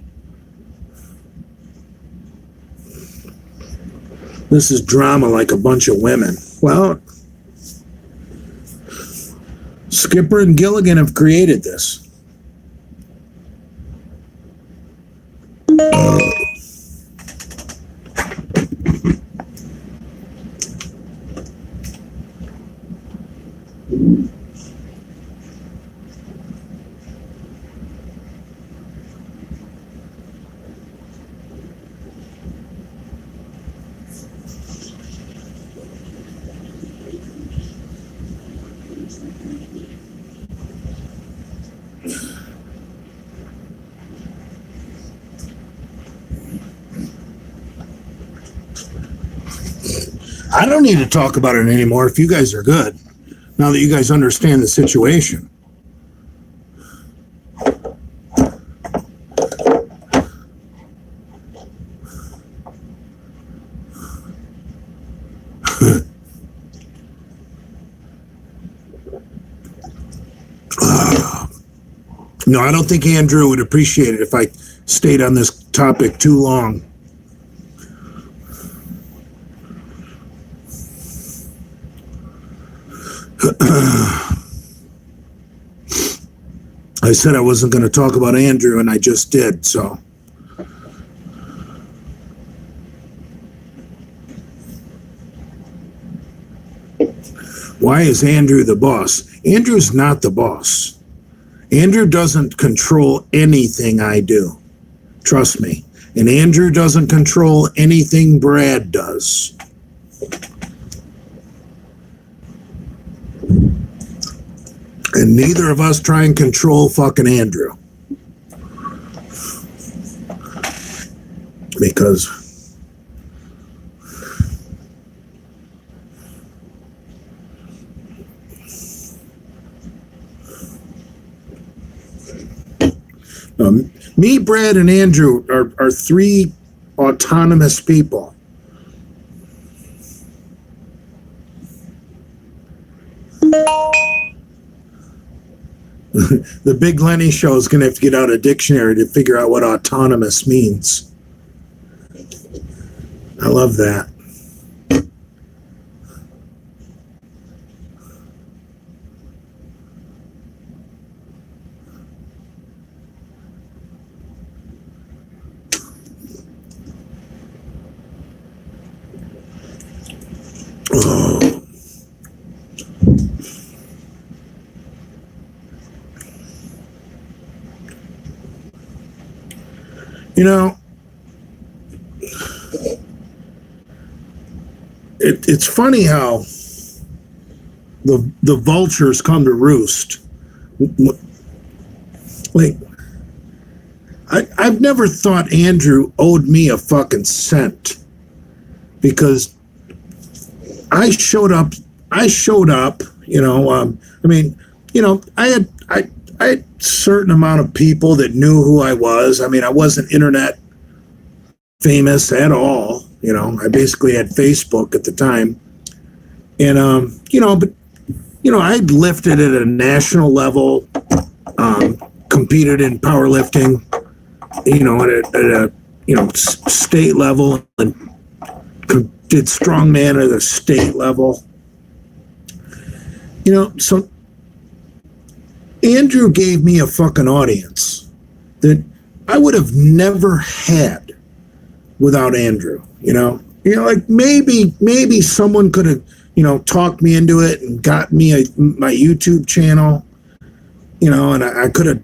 This is drama like a bunch of women. Well, Skipper and Gilligan have created this. I don't need to talk about it anymore if you guys are good, now that you guys understand the situation. No, I don't think Andrew would appreciate it if I stayed on this topic too long. I said I wasn't going to talk about Andrew, and I just did, so. Why is Andrew the boss? Andrew's not the boss. Andrew doesn't control anything I do. Trust me. And Andrew doesn't control anything Brad does. And neither of us try and control fucking Andrew. Because me, Brad, and Andrew are three autonomous people. The Big Lenny show is going to have to get out a dictionary to figure out what autonomous means. I love that. You know, it's funny how the vultures come to roost. Like, I've never thought Andrew owed me a fucking cent because I showed up. You know, I mean, you know, I had a certain amount of people that knew who I was. I mean, I wasn't internet famous at all. You know, I basically had Facebook at the time, and you know, but you know, I lifted at a national level, competed in powerlifting, you know, at a you know state level, and did strongman at a state level. You know, so Andrew gave me a fucking audience that I would have never had without Andrew. You know, like maybe someone could have, you know, talked me into it and got me my YouTube channel. You know, and I could have,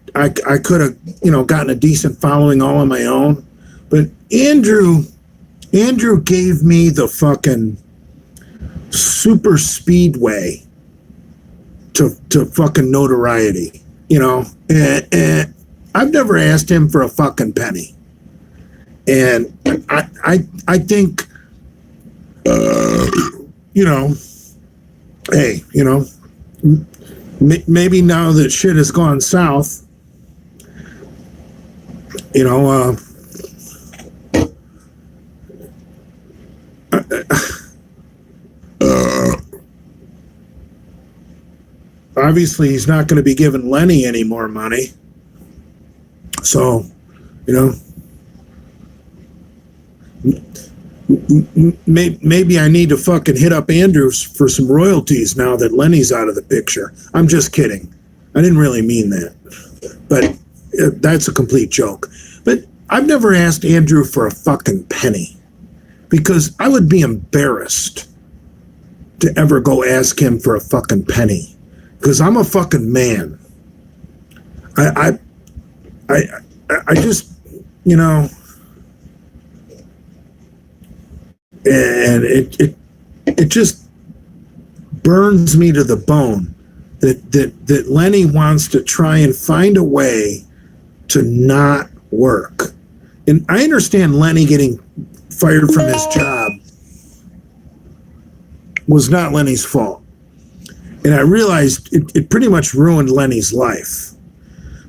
you know, gotten a decent following all on my own. But Andrew gave me the fucking super speedway to fucking notoriety, you know, and I've never asked him for a fucking penny. And I think, you know, hey, you know, maybe now that shit has gone south, you know, obviously he's not going to be giving Lenny any more money. So, you know, maybe I need to fucking hit up Andrews for some royalties now that Lenny's out of the picture. I'm just kidding. I didn't really mean that. But that's a complete joke. But I've never asked Andrew for a fucking penny because I would be embarrassed to ever go ask him for a fucking penny. Because I'm a fucking man. I just, you know, and it just burns me to the bone that Lenny wants to try and find a way to not work. And I understand Lenny getting fired from his job was not Lenny's fault. And I realized it pretty much ruined Lenny's life.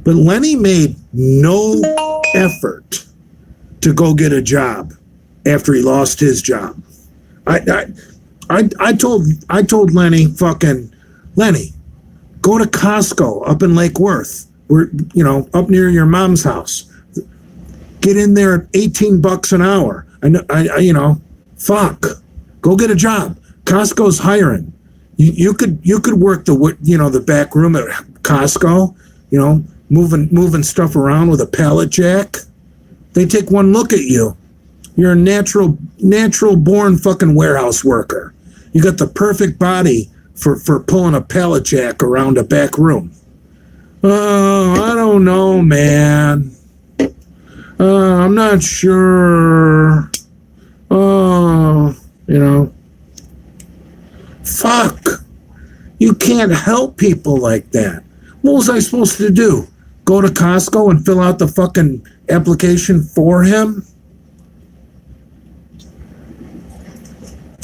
But Lenny made no effort to go get a job after he lost his job. I told Lenny, fucking Lenny, go to Costco up in Lake Worth, where, you know, up near your mom's house. Get in there at $18 an hour. I you know, fuck, go get a job. Costco's hiring. You could work the back room at Costco, you know, moving stuff around with a pallet jack. They take one look at you. You're a natural born fucking warehouse worker. You got the perfect body for pulling a pallet jack around a back room. Oh, I don't know, man. I'm not sure. Oh, you know. Fuck. You can't help people like that. What was I supposed to do? Go to Costco and fill out the fucking application for him?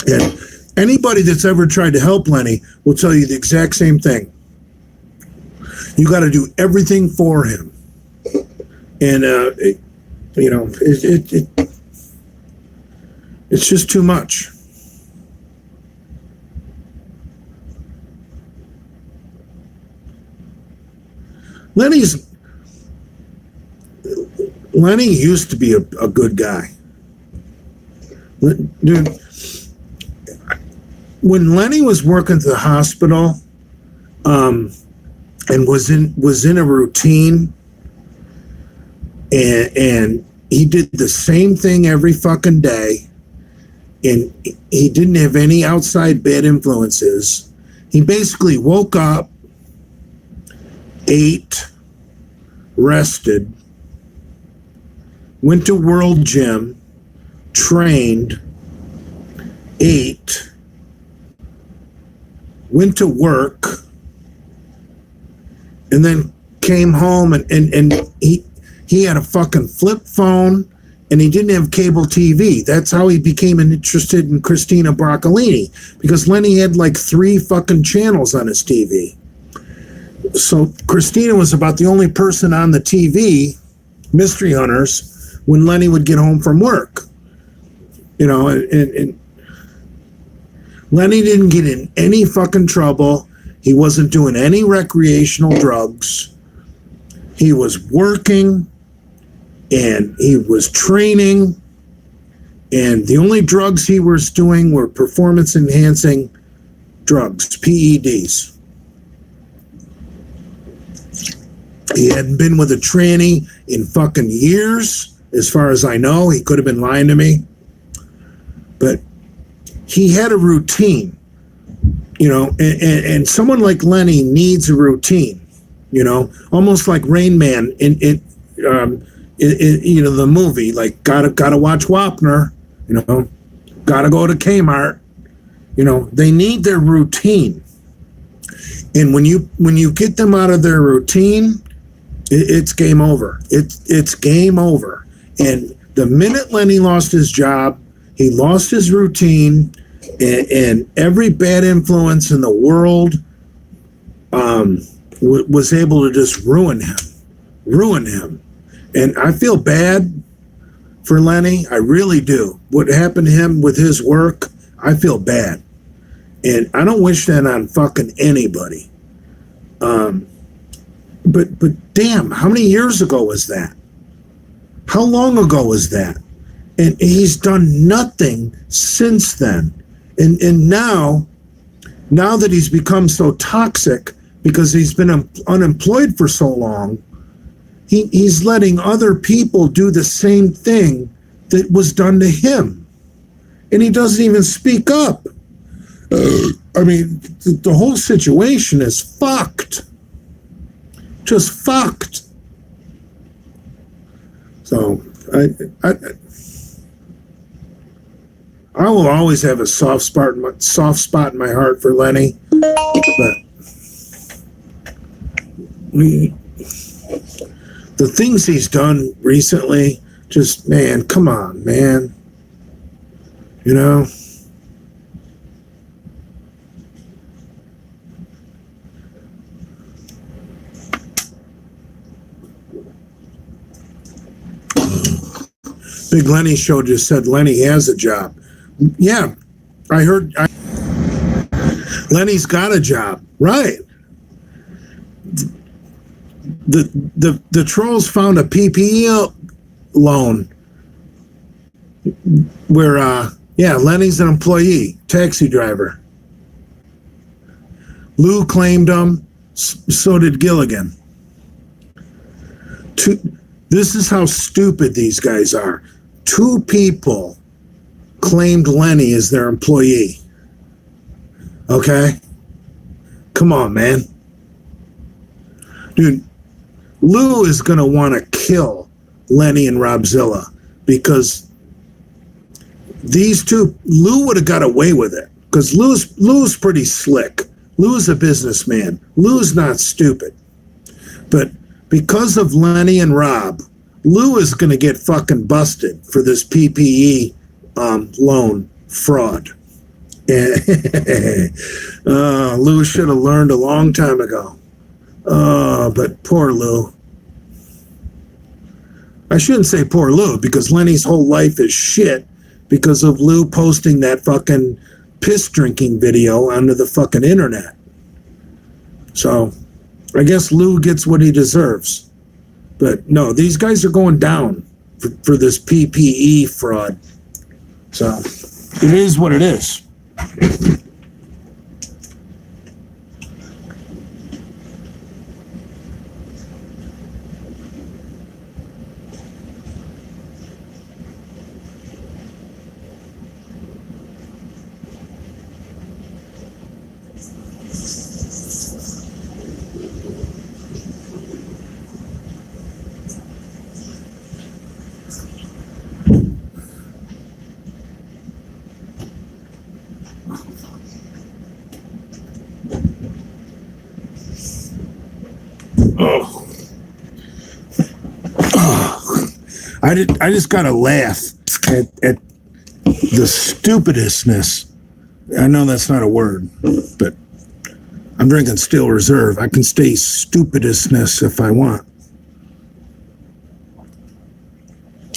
And anybody that's ever tried to help Lenny will tell you the exact same thing. You got to do everything for him. And, you know, it's just too much. Lenny used to be a good guy. Dude, when Lenny was working at the hospital, and was in a routine, and he did the same thing every fucking day, and he didn't have any outside bad influences. He basically woke up, ate, rested, went to World Gym, trained, ate, went to work, and then came home and he had a fucking flip phone and he didn't have cable TV. That's how he became interested in Christina Broccolini, because Lenny had like 3 fucking channels on his TV. So Christina was about the only person on the TV, Mystery Hunters, when Lenny would get home from work. You know, and Lenny didn't get in any fucking trouble. He wasn't doing any recreational drugs. He was working and he was training. And the only drugs he was doing were performance enhancing drugs, PEDs. He hadn't been with a tranny in fucking years, as far as I know. He could have been lying to me. But he had a routine, you know, and someone like Lenny needs a routine, you know, almost like Rain Man in you know, the movie, like gotta watch Wapner, you know, gotta go to Kmart, you know. They need their routine, and when you get them out of their routine, it's game over. It's game over. And the minute Lenny lost his job, he lost his routine, and every bad influence in the world was able to just ruin him. And I feel bad for Lenny. I really do. What happened to him with his work, I feel bad. And I don't wish that on fucking anybody. But damn, how many years ago was that? How long ago was that? And he's done nothing since then. And now that he's become so toxic because he's been unemployed for so long, he's letting other people do the same thing that was done to him. And he doesn't even speak up. I mean, the whole situation is fucked. Just fucked. So I will always have a soft spot in my heart for Lenny, but the things he's done recently, just, man, come on, man. You know? Big Lenny Show just said Lenny has a job. Yeah, I heard Lenny's got a job, right? The trolls found a PPE loan where Lenny's an employee, taxi driver. Lou claimed him, so did Gilligan. This is how stupid these guys are. 2 people claimed Lenny as their employee. Okay? Come on, man. Dude, Lou is going to want to kill Lenny and Robzilla because these 2, Lou would have got away with it because Lou's pretty slick. Lou's a businessman. Lou's not stupid. But because of Lenny and Rob, Lou is going to get fucking busted for this PPE loan fraud. Lou should have learned a long time ago. But poor Lou. I shouldn't say poor Lou, because Lenny's whole life is shit because of Lou posting that fucking piss drinking video onto the fucking internet. So I guess Lou gets what he deserves. But no, these guys are going down for this PPE fraud. So it is what it is. Oh. I just gotta laugh at the stupidness. I know that's not a word, but I'm drinking Steel Reserve. I can stay stupidness if I want.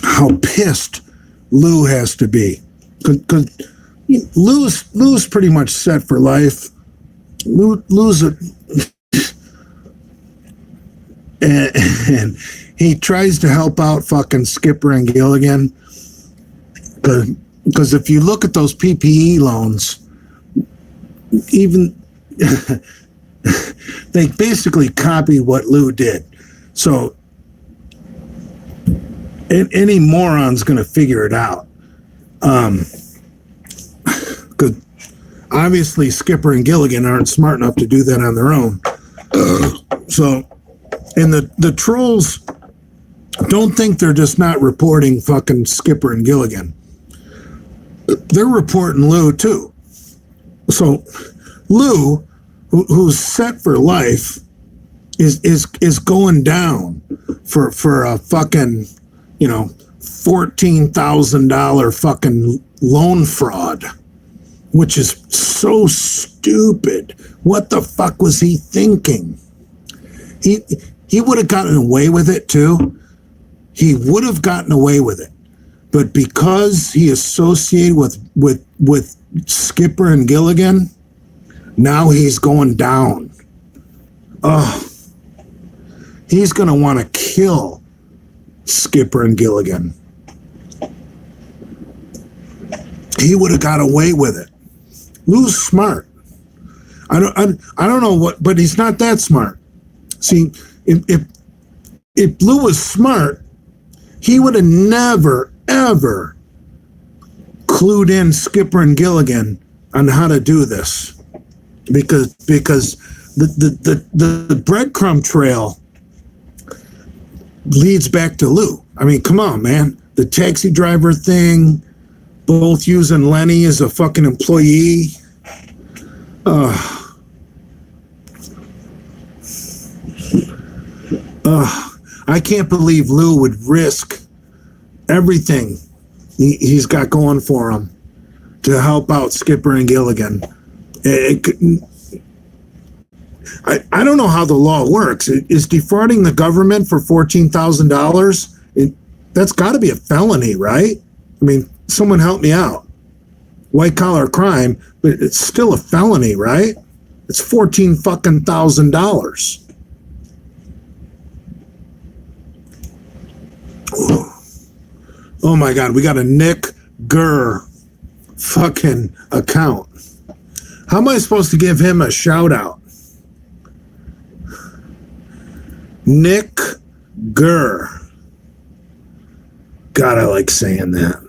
How pissed Lou has to be, because Lou's pretty much set for life. Lou's a and he tries to help out fucking Skipper and Gilligan, because if you look at those PPE loans, even they basically copied what Lou did. So any moron's going to figure it out. Because obviously Skipper and Gilligan aren't smart enough to do that on their own. So, and the trolls don't think they're just not reporting fucking Skipper and Gilligan. They're reporting Lou too. So Lou, who's set for life, is going down for a fucking, $14,000 fucking loan fraud, which is so stupid. What the fuck was he thinking? He would have gotten away with it too. He would have gotten away with it. But because he associated with Skipper and Gilligan, now he's going down. He's going to want to kill Skipper and Gilligan. He would have got away with it. Lou's smart. I don't know what, but he's not that smart. See, if Lou was smart, he would have never, ever clued in Skipper and Gilligan on how to do this. Because the breadcrumb trail leads back to Lou. I mean, come on, man. The taxi driver thing, both using Lenny as a fucking employee. I can't believe Lou would risk everything he's got going for him to help out Skipper and Gilligan. I don't know how the law works. Is defrauding the government for $14,000? That's got to be a felony, right? I mean, someone help me out. White collar crime, but it's still a felony, right? It's $14,000. Oh my God, we got a Nick Gurr fucking account. How am I supposed to give him a shout out? Nick Gurr. God, I like saying that.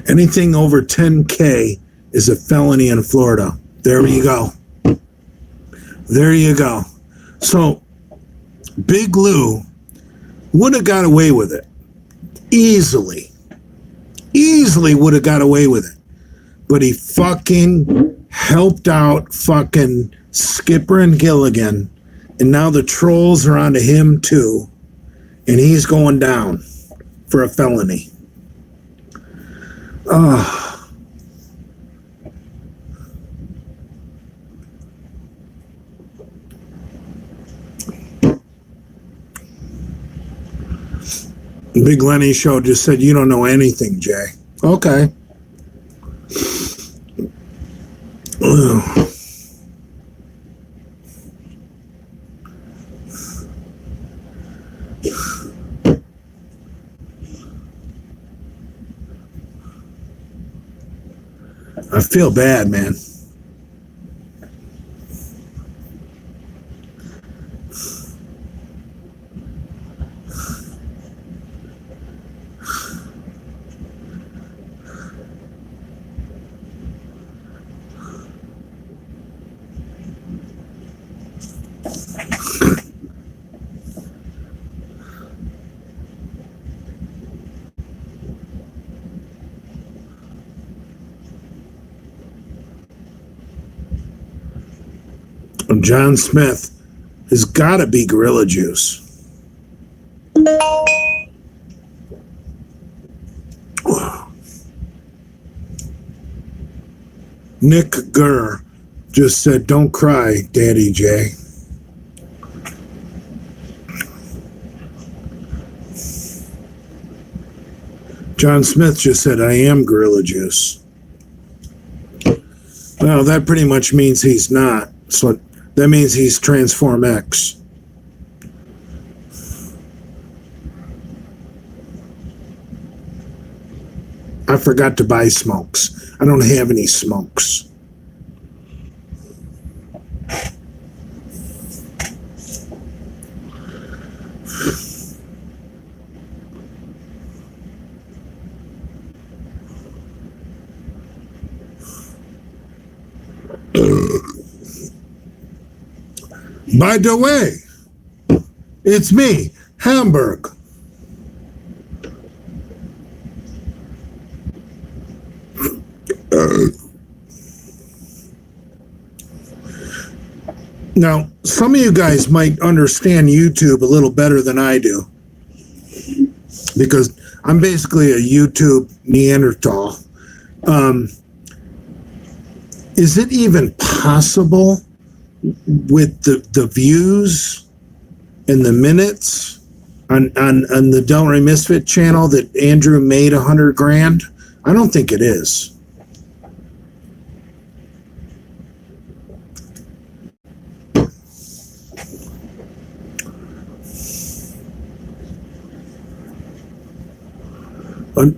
Anything over 10K is a felony in Florida. There you go. There you go. So, Big Lou would have got away with it. Easily would have got away with it. But he fucking helped out fucking Skipper and Gilligan, and now the trolls are onto him too, and he's going down for a felony. Big Lenny Show just said, you don't know anything, Jay. Okay. Ugh. I feel bad, man. John Smith has got to be Gorilla Juice. Nick Gurr just said, "Don't cry, Daddy J." John Smith just said, "I am Gorilla Juice." Well, that pretty much means he's not. So that means he's Transform X. I forgot to buy smokes. I don't have any smokes. By the way, it's me, Hamburg. Now, some of you guys might understand YouTube a little better than I do, because I'm basically a YouTube Neanderthal. Is it even possible with the views and the minutes on the Delray Misfit channel that Andrew made $100,000? I don't think it is.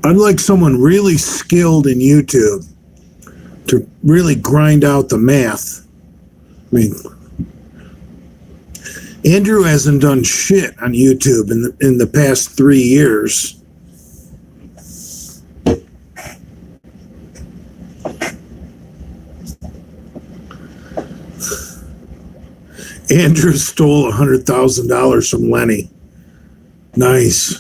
I'd like someone really skilled in YouTube to really grind out the math. I mean, Andrew hasn't done shit on YouTube in the past 3 years. Andrew stole $100,000 from Lenny. Nice.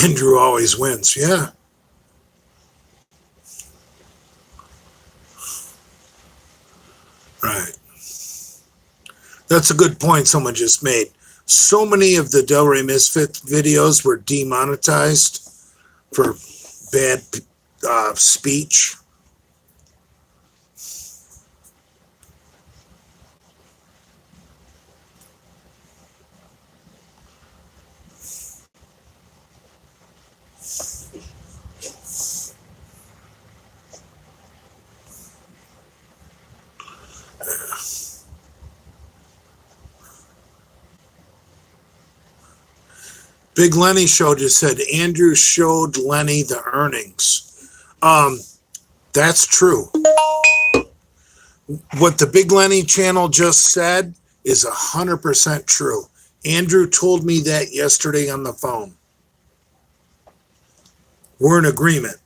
Andrew always wins, yeah. Right. That's a good point someone just made. So many of the Delray Misfit videos were demonetized for bad speech. Big Lenny Show just said Andrew showed Lenny the earnings. That's true. What the Big Lenny channel just said is 100% true. Andrew told me that yesterday on the phone. We're in agreement.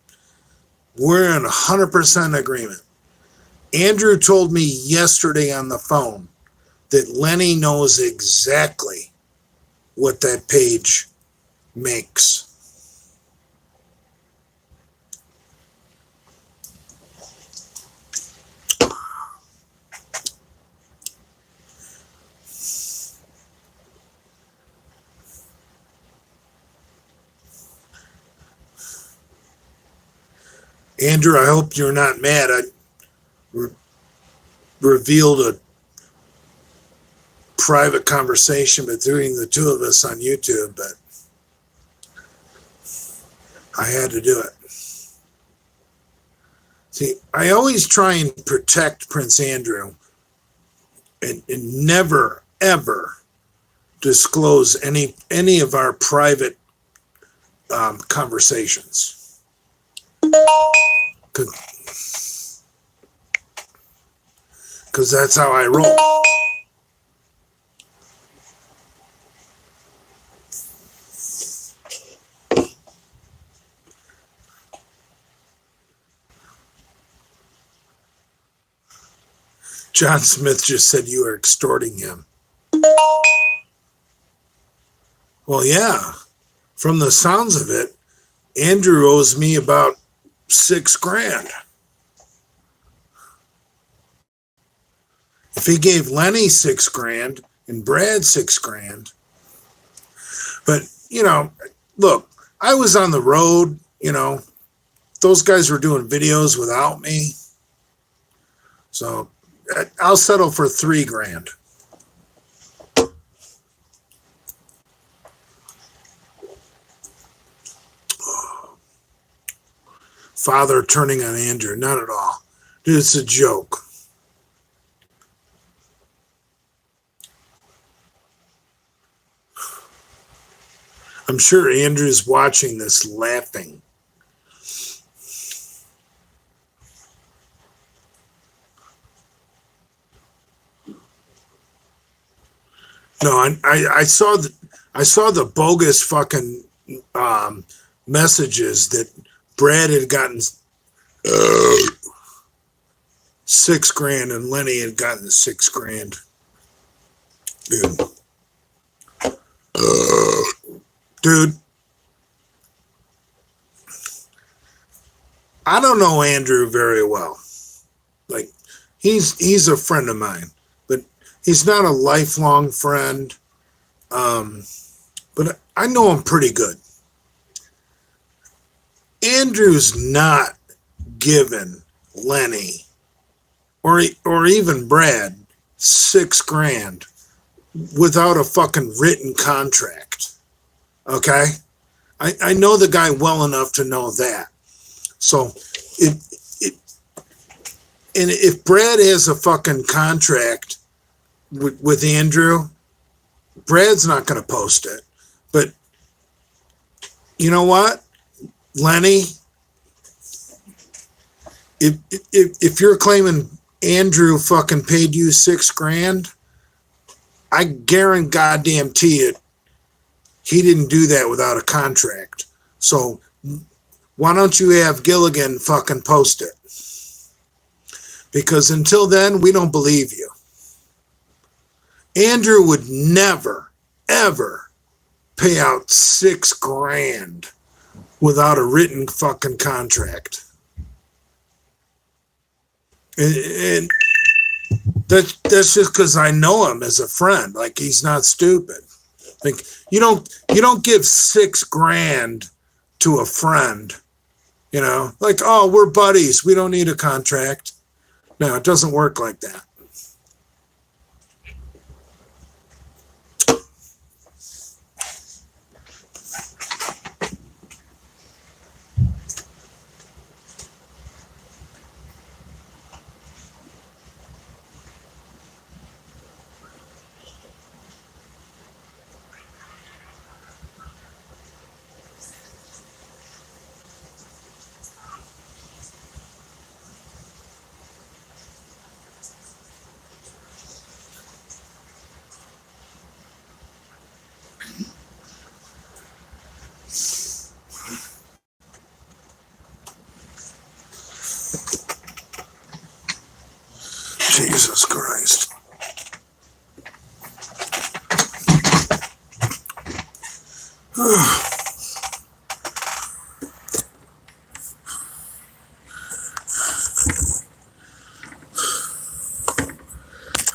We're in 100% agreement. Andrew told me yesterday on the phone that Lenny knows exactly what that page makes. Andrew, I hope you're not mad. I revealed a private conversation between the two of us on YouTube, but I had to do it. See, I always try and protect Prince Andrew and never, ever disclose any of our private conversations. Because that's how I roll. John Smith just said you are extorting him. Well, yeah. From the sounds of it, Andrew owes me about $6,000. If he gave Lenny $6,000 and Brad $6,000, but look, I was on the road. Those guys were doing videos without me, so I'll settle for $3,000. Father turning on Andrew, not at all. Dude, it's a joke. I'm sure Andrew's watching this laughing. No, I saw the bogus fucking messages that Brad had gotten $6,000 and Lenny had gotten $6,000. Dude, I don't know Andrew very well. Like, he's a friend of mine, but he's not a lifelong friend. But I know him pretty good. Andrew's not giving Lenny or even Brad $6,000 without a fucking written contract. Okay? I know the guy well enough to know that. So if Brad has a fucking contract with Andrew, Brad's not going to post it. But you know what, Lenny? If you're claiming Andrew fucking paid you $6,000, I guarantee it. He didn't do that without a contract. So why don't you have Gilligan fucking post it? Because until then, we don't believe you. Andrew would never, ever pay out $6,000 without a written fucking contract. And that's just because I know him as a friend. Like, he's not stupid. Like, you don't give $6,000 to a friend, like, oh, we're buddies, we don't need a contract. No, it doesn't work like that. Jesus Christ. I'm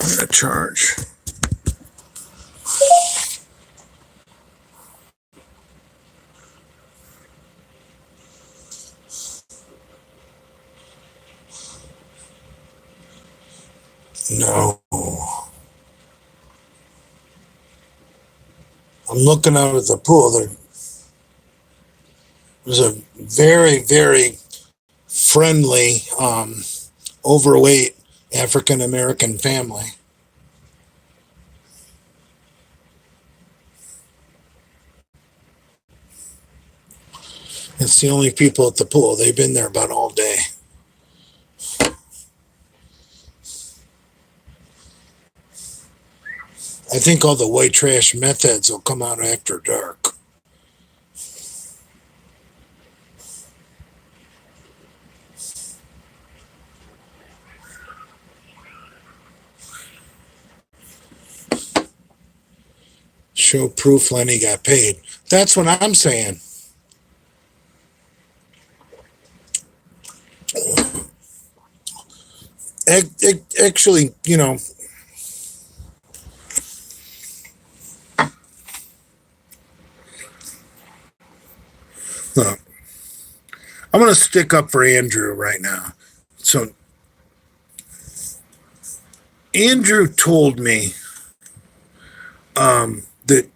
gonna charge. No. I'm looking out at the pool. There's a very, very friendly, overweight African American family. It's the only people at the pool. They've been there about all day. I think all the white trash meth heads will come out after dark. Show proof Lenny got paid. That's what I'm saying. Actually, you know, look, I'm going to stick up for Andrew right now. So, Andrew told me that,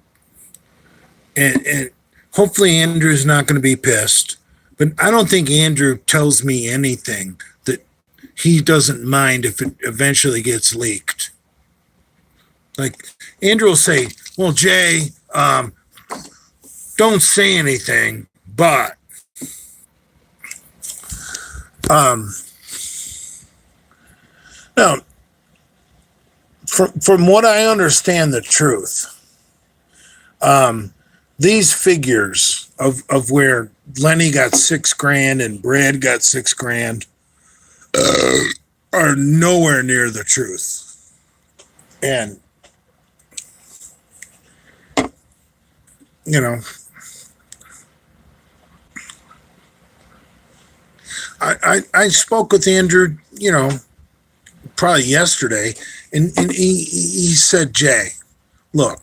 and hopefully Andrew's not going to be pissed, but I don't think Andrew tells me anything that he doesn't mind if it eventually gets leaked. Like, Andrew will say, well, Jay, don't say anything, but now, from what I understand the truth, these figures of where Lenny got $6,000 and Brad got $6,000 are nowhere near the truth. And, you know, I spoke with Andrew, you know, probably yesterday, and he said, Jay, look,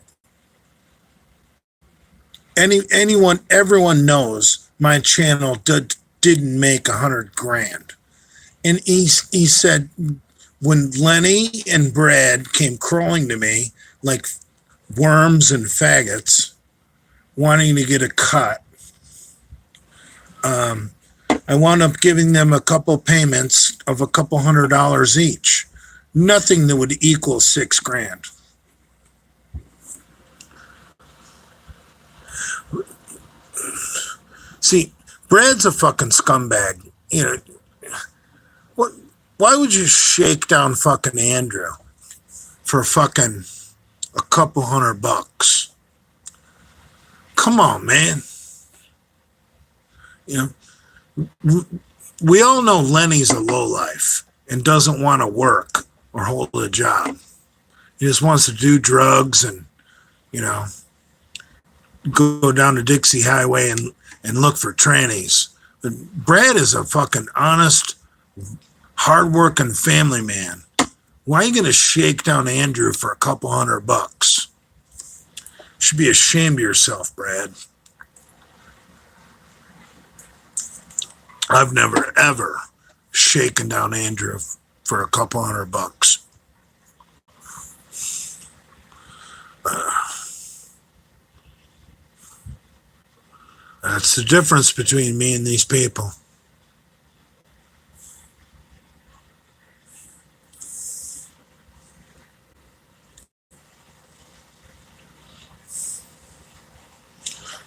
everyone knows my channel didn't make $100,000. And he said, when Lenny and Brad came crawling to me like worms and faggots, wanting to get a cut, I wound up giving them a couple payments of a couple $100 each. Nothing that would equal $6,000. See, Brad's a fucking scumbag. You know, what? Why would you shake down fucking Andrew for fucking a couple $100? Come on, man. You know, we all know Lenny's a lowlife and doesn't want to work or hold a job. He just wants to do drugs and, you know, go down to Dixie Highway and look for trannies. But Brad is a fucking honest, hardworking family man. Why are you going to shake down Andrew for a couple $100? You should be ashamed of yourself, Brad. I've never, ever shaken down Andrew for a couple $100. That's the difference between me and these people.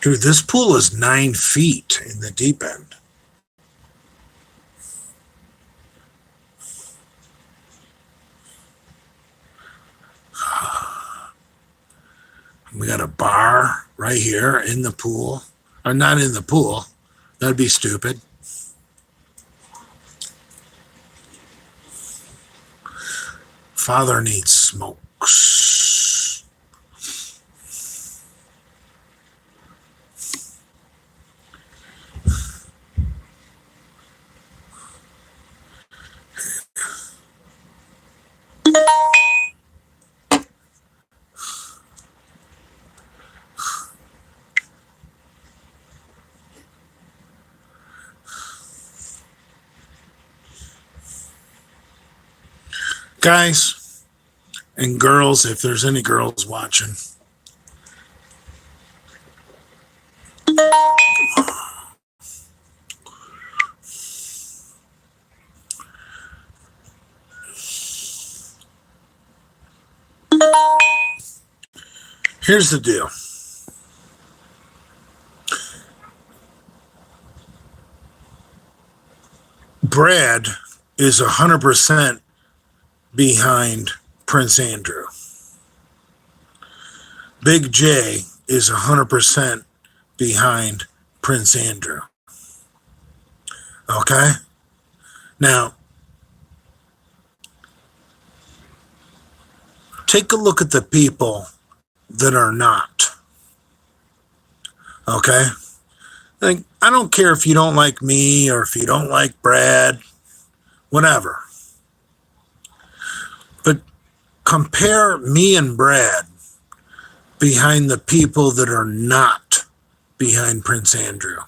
Dude, this pool is 9 feet in the deep end. We got a bar right here in the pool. Or not in the pool. That'd be stupid. Father needs smokes. Guys and girls, if there's any girls watching, here's the deal. Brad is 100% behind Prince Andrew. Big J is 100% behind Prince Andrew. Okay? Now, take a look at the people that are not. Okay? Like, I don't care if you don't like me or if you don't like Brad, whatever. But compare me and Brad behind the people that are not behind Prince Andrew.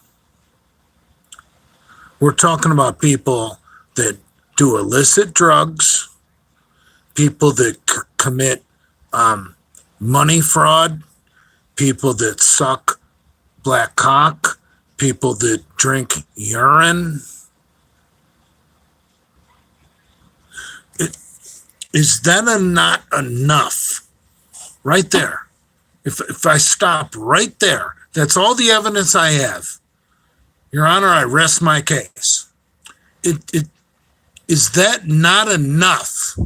We're talking about people that do illicit drugs, people that commit money fraud, people that suck black cock, people that drink urine. Is that not enough? Right there. If I stop right there, that's all the evidence I have. Your Honor, I rest my case. Is that not enough?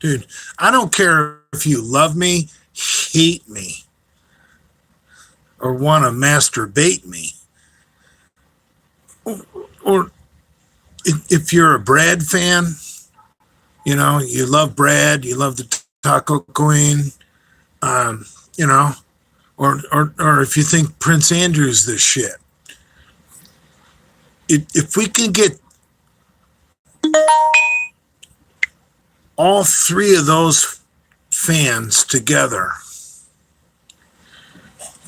Dude, I don't care if you love me, hate me, or want to masturbate me. Or if you're a Brad fan, you know, you love Brad, you love the Taco Queen, you know, or if you think Prince Andrew's this shit. If we can get all three of those fans together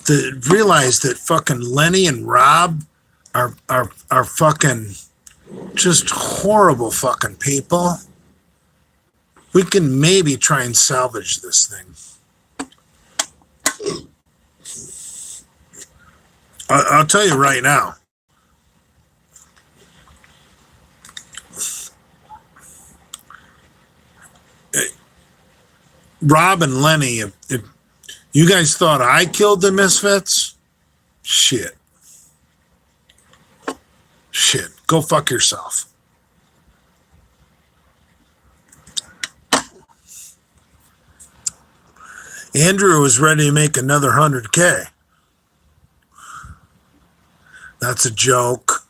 to realize that fucking Lenny and Rob are fucking just horrible fucking people, we can maybe try and salvage this thing. I'll tell you right now. Rob and Lenny, if you guys thought I killed the Misfits, shit. Go fuck yourself. Andrew was ready to make another 100K. That's a joke.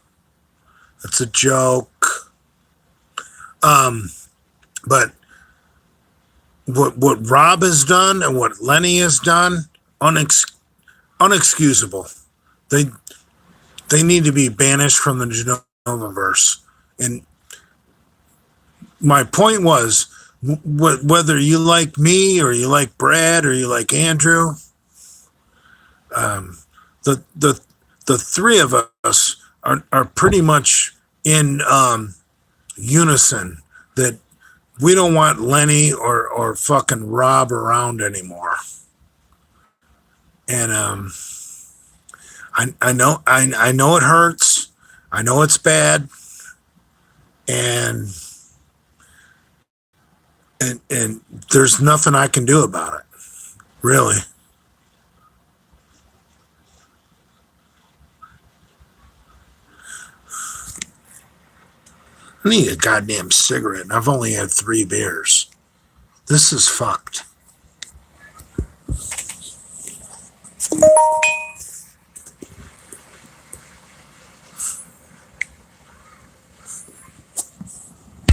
But what Rob has done and what Lenny has done, unexcusable. They need to be banished from the Genovaverse. And my point was, whether you like me or you like Brad or you like Andrew, the three of us are pretty much in unison that we don't want Lenny or fucking Rob around anymore. And I know it hurts. I know it's bad. And there's nothing I can do about it. Really. I need a goddamn cigarette, and I've only had 3 beers. This is fucked.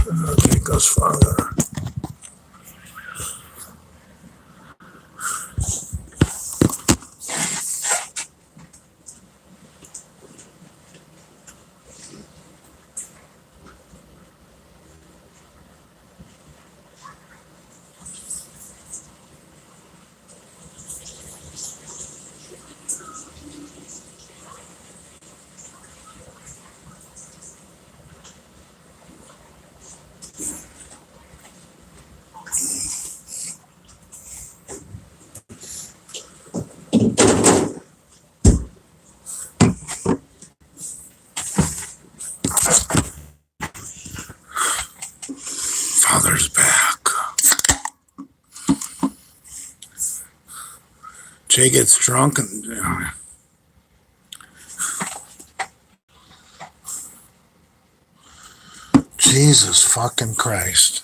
Okay, it goes farther. Father's back. Jay gets drunk and Jesus fucking Christ.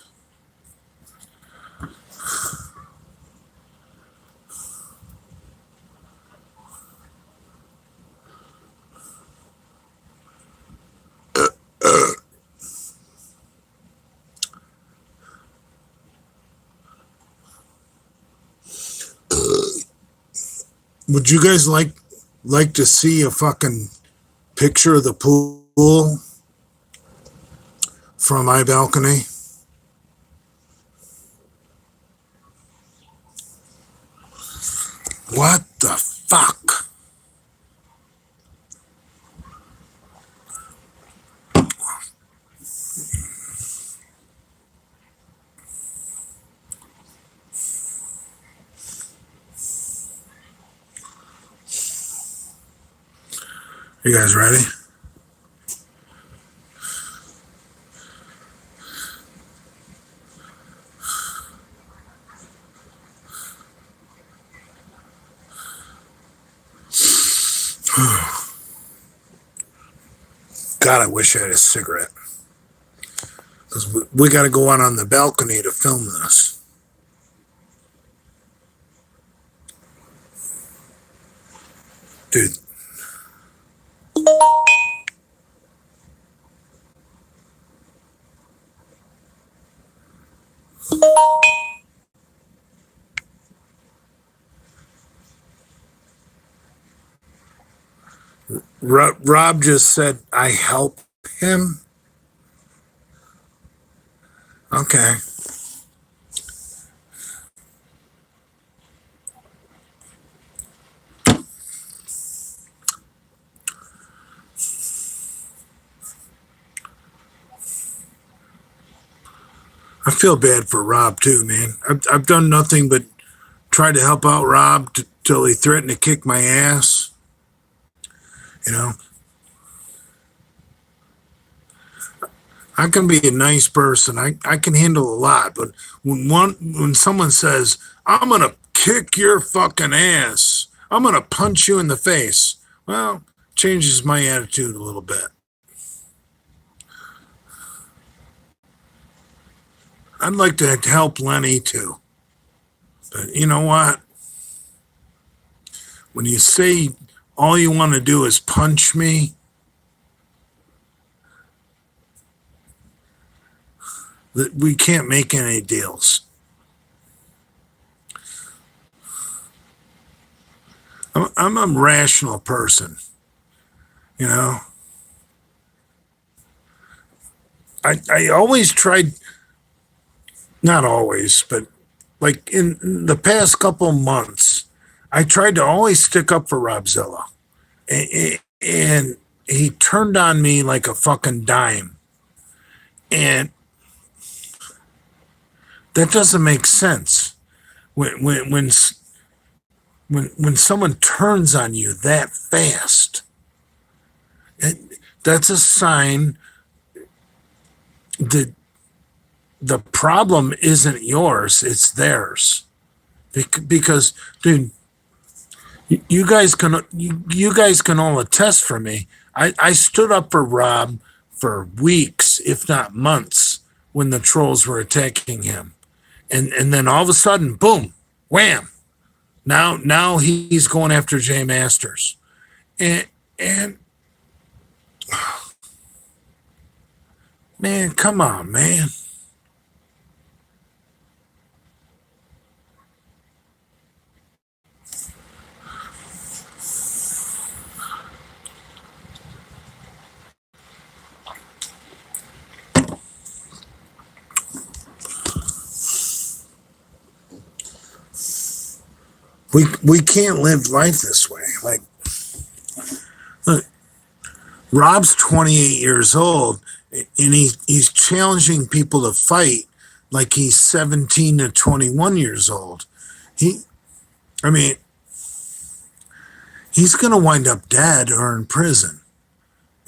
Would you guys like to see a fucking picture of the pool from my balcony? What the fuck? You guys ready? God, I wish I had a cigarette. Because we got to go out on the balcony to film this. Dude. Rob just said I help him. Okay. I feel bad for Rob too, man. I've done nothing but try to help out Rob till he threatened to kick my ass. You know, I can be a nice person. I can handle a lot, but when someone says, "I'm gonna kick your fucking ass, I'm gonna punch you in the face," well, changes my attitude a little bit. I'd like to help Lenny too, but you know what? When you say all you want to do is punch me, we can't make any deals. I'm a rational person, you know. I always tried, not always, but like in the past couple months, I tried to always stick up for Robzilla. And he turned on me like a fucking dime. And that doesn't make sense. When someone turns on you that fast, that's a sign that the problem isn't yours, it's theirs. Because, dude, you guys can all attest for me. I stood up for Rob for weeks, if not months, when the trolls were attacking him. And then all of a sudden, boom, wham. Now he's going after Jay Masters. And man, come on, man. We can't live life this way. Like, look, Rob's 28 years old, and he's challenging people to fight like he's 17 to 21 years old. He's going to wind up dead or in prison,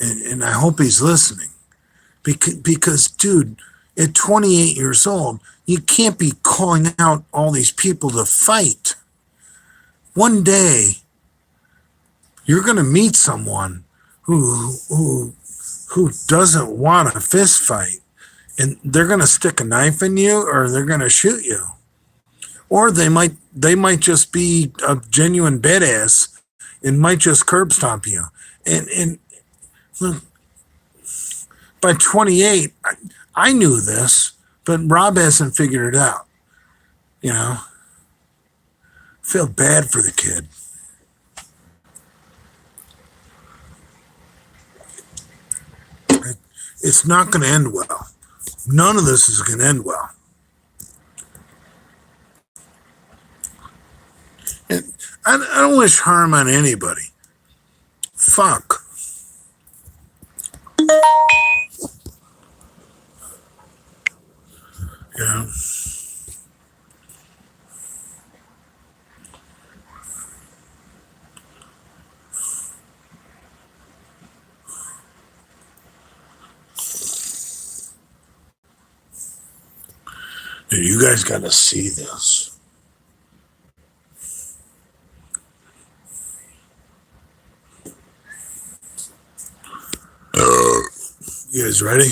and I hope he's listening, because dude, at 28 years old, you can't be calling out all these people to fight. One day, you're going to meet someone who doesn't want a fist fight, and they're going to stick a knife in you, or they're going to shoot you, or they might just be a genuine badass and might just curb stomp you. And look, by 28, I knew this, but Rob hasn't figured it out. You know, feel bad for the kid. It's not going to end well. None of this is going to end well. And I don't wish harm on anybody. Fuck. Yeah. You guys got to see this. You guys ready?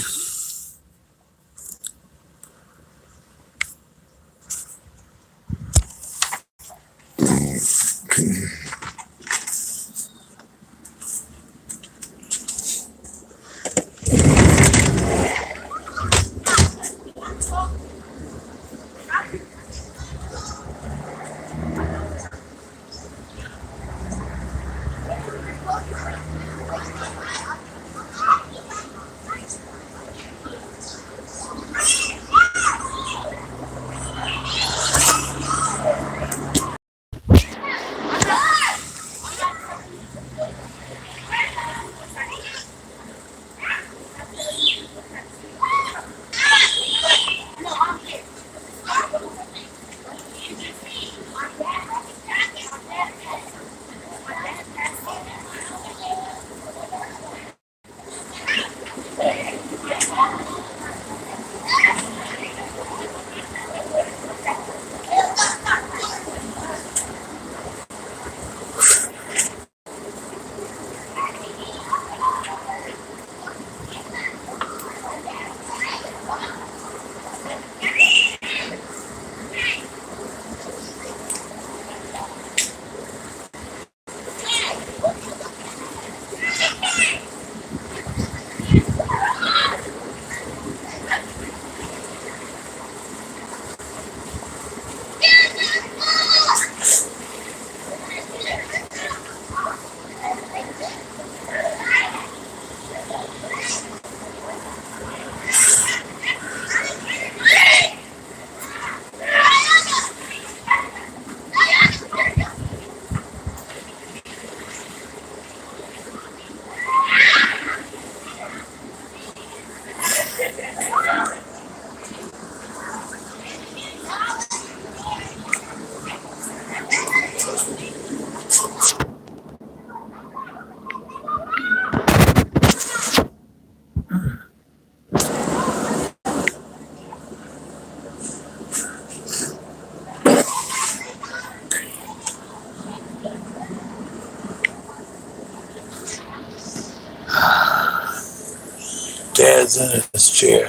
Dad's in his chair.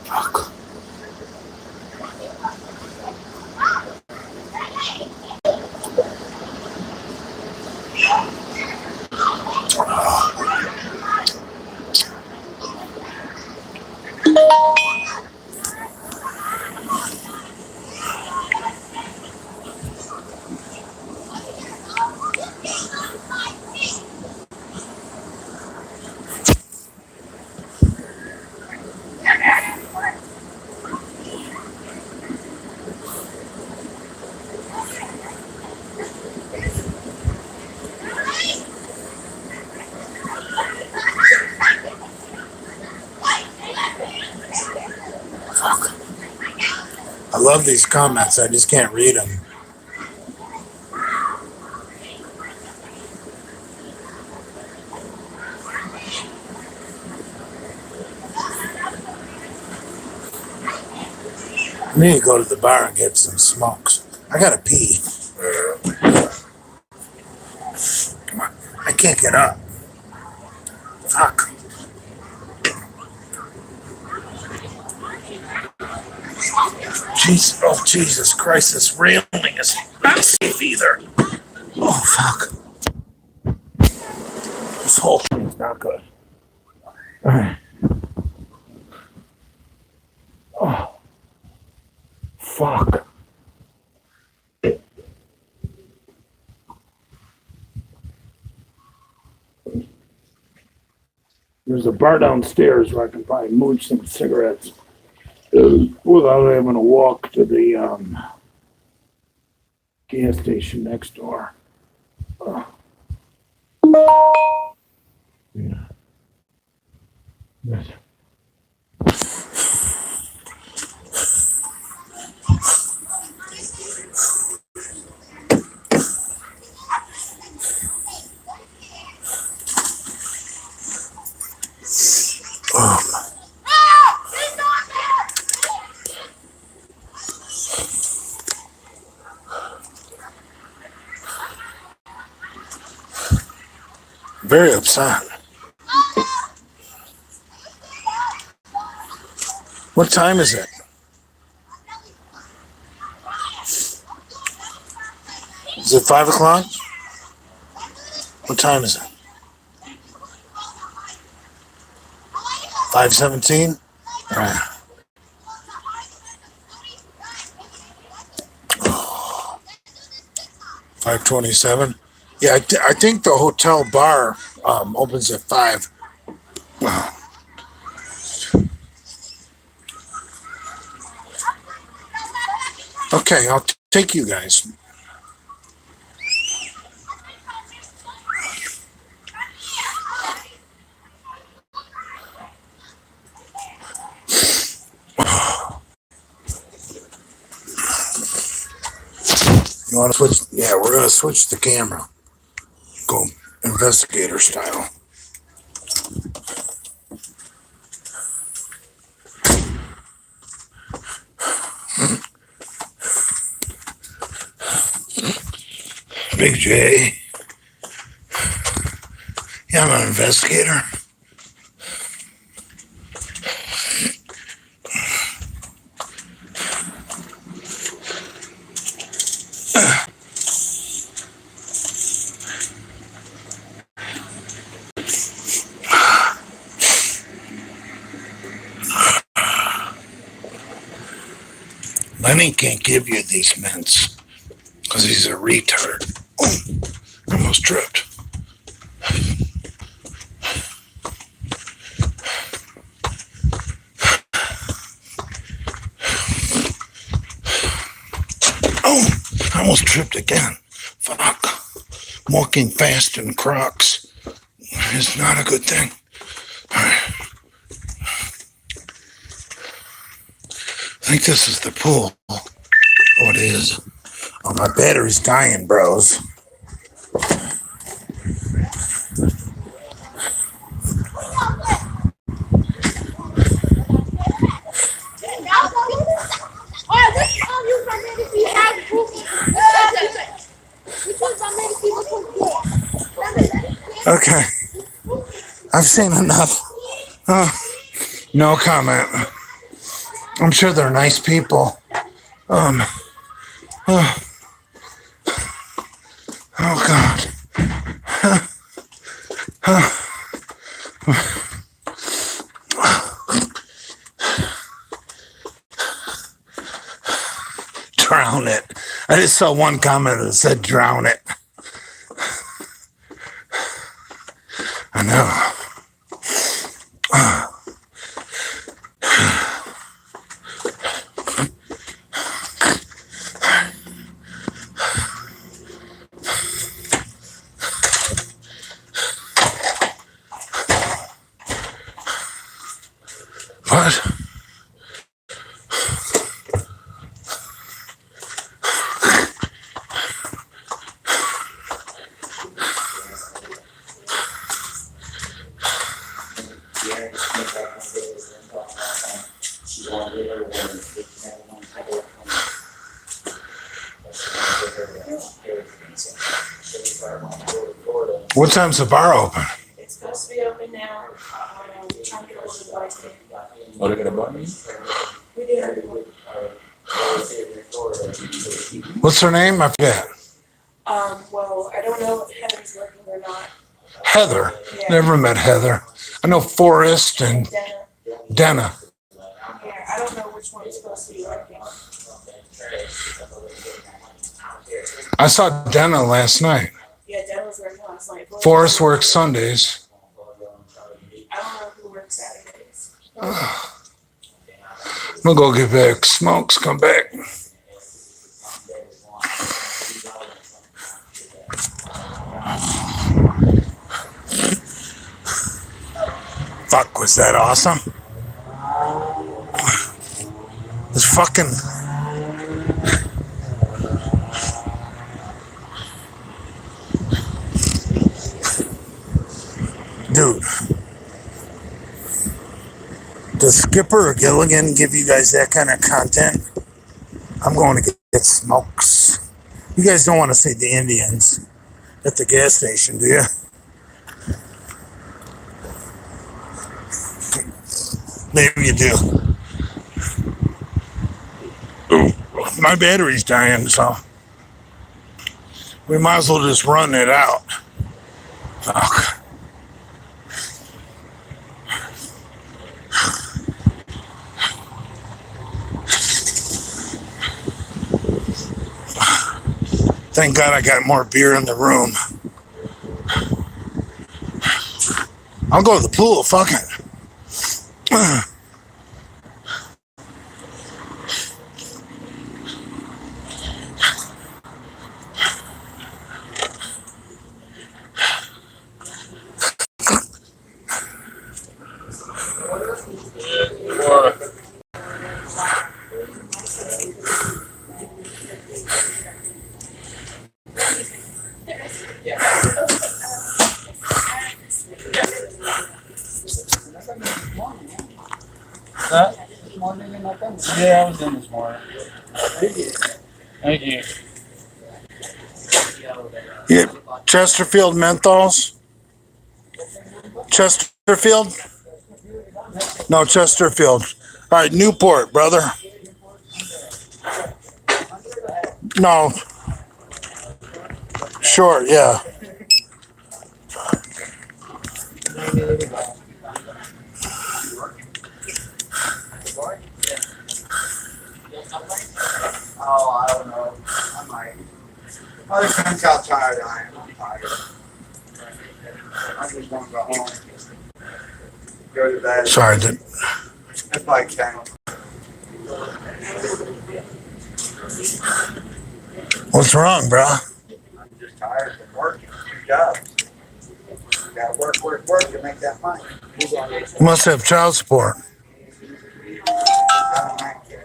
Fuck. I love these comments. I just can't read them. I need to go to the bar and get some smokes. I gotta pee. Come on. I can't get up. Fuck. Jesus, oh, Jesus Christ, this railing is not safe either. Oh, fuck. This whole thing's not good. All right. Oh. Fuck. There's a bar downstairs where I can probably mooch some cigarettes without having to walk to the gas station next door. Yeah. Yes. Very upset. What time is it? Is it 5 o'clock? What time is it? 5:17? All right. 5:27? Yeah, I think the hotel bar opens at 5. Okay, I'll take you guys. You want to switch? Yeah, we're going to switch the camera. Go investigator style. Big J. Yeah, I'm an investigator. Lenny can't give you these mints because he's a retard. Oh, I almost tripped. Oh, I almost tripped again. Fuck. Walking fast in Crocs is not a good thing. All right. I think this is the pool. Oh, it is. Oh, my battery's dying, bros. Okay. I've seen enough. No comment. I'm sure they're nice people. Oh God. Drown it. I just saw one comment that said drown it. I know. What? What time's the bar open? It's supposed to be open now. Trying to get all the boys in. Oh, they're gonna buy me? We do. What's her name? I forget. Well, I don't know if Heather's working or not. Heather. Yeah. Never met Heather. I know Forrest and Denna. Yeah, I don't know which one is supposed to be working. I saw Denna last night. Yeah, Dad was working last night. Forrest works Sundays. I don't know I'm gonna go get back smokes, come back. Fuck, was that awesome? This fucking... Dude. Does Skipper or Gilligan give you guys that kind of content? I'm going to get smokes. You guys don't want to see the Indians at the gas station, do you? Maybe you do. My battery's dying, so we might as well just run it out. Fuck. Thank God I got more beer in the room. I'll go to the pool, fuck it. Yeah, I was in this morning. Thank you. Yeah, Chesterfield menthols? Chesterfield? No, Chesterfield. All right, Newport, brother. No. Short, yeah. Oh, I don't know. I might. Well, it depends how tired I am. I'm tired. I just want to go home. Go to bed. Sorry, If I can. what's wrong, bro? I'm just tired from working 2 jobs. Gotta work to make that money. You must have child support. I don't like it.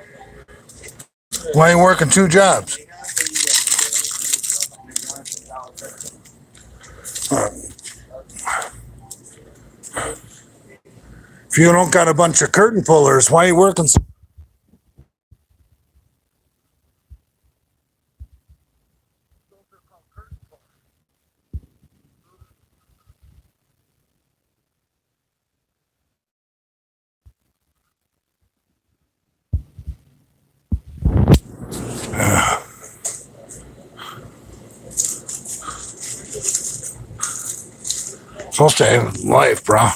Why are you working 2 jobs? If you don't got a bunch of curtain pullers, why are you working so... Supposed to have life, bro.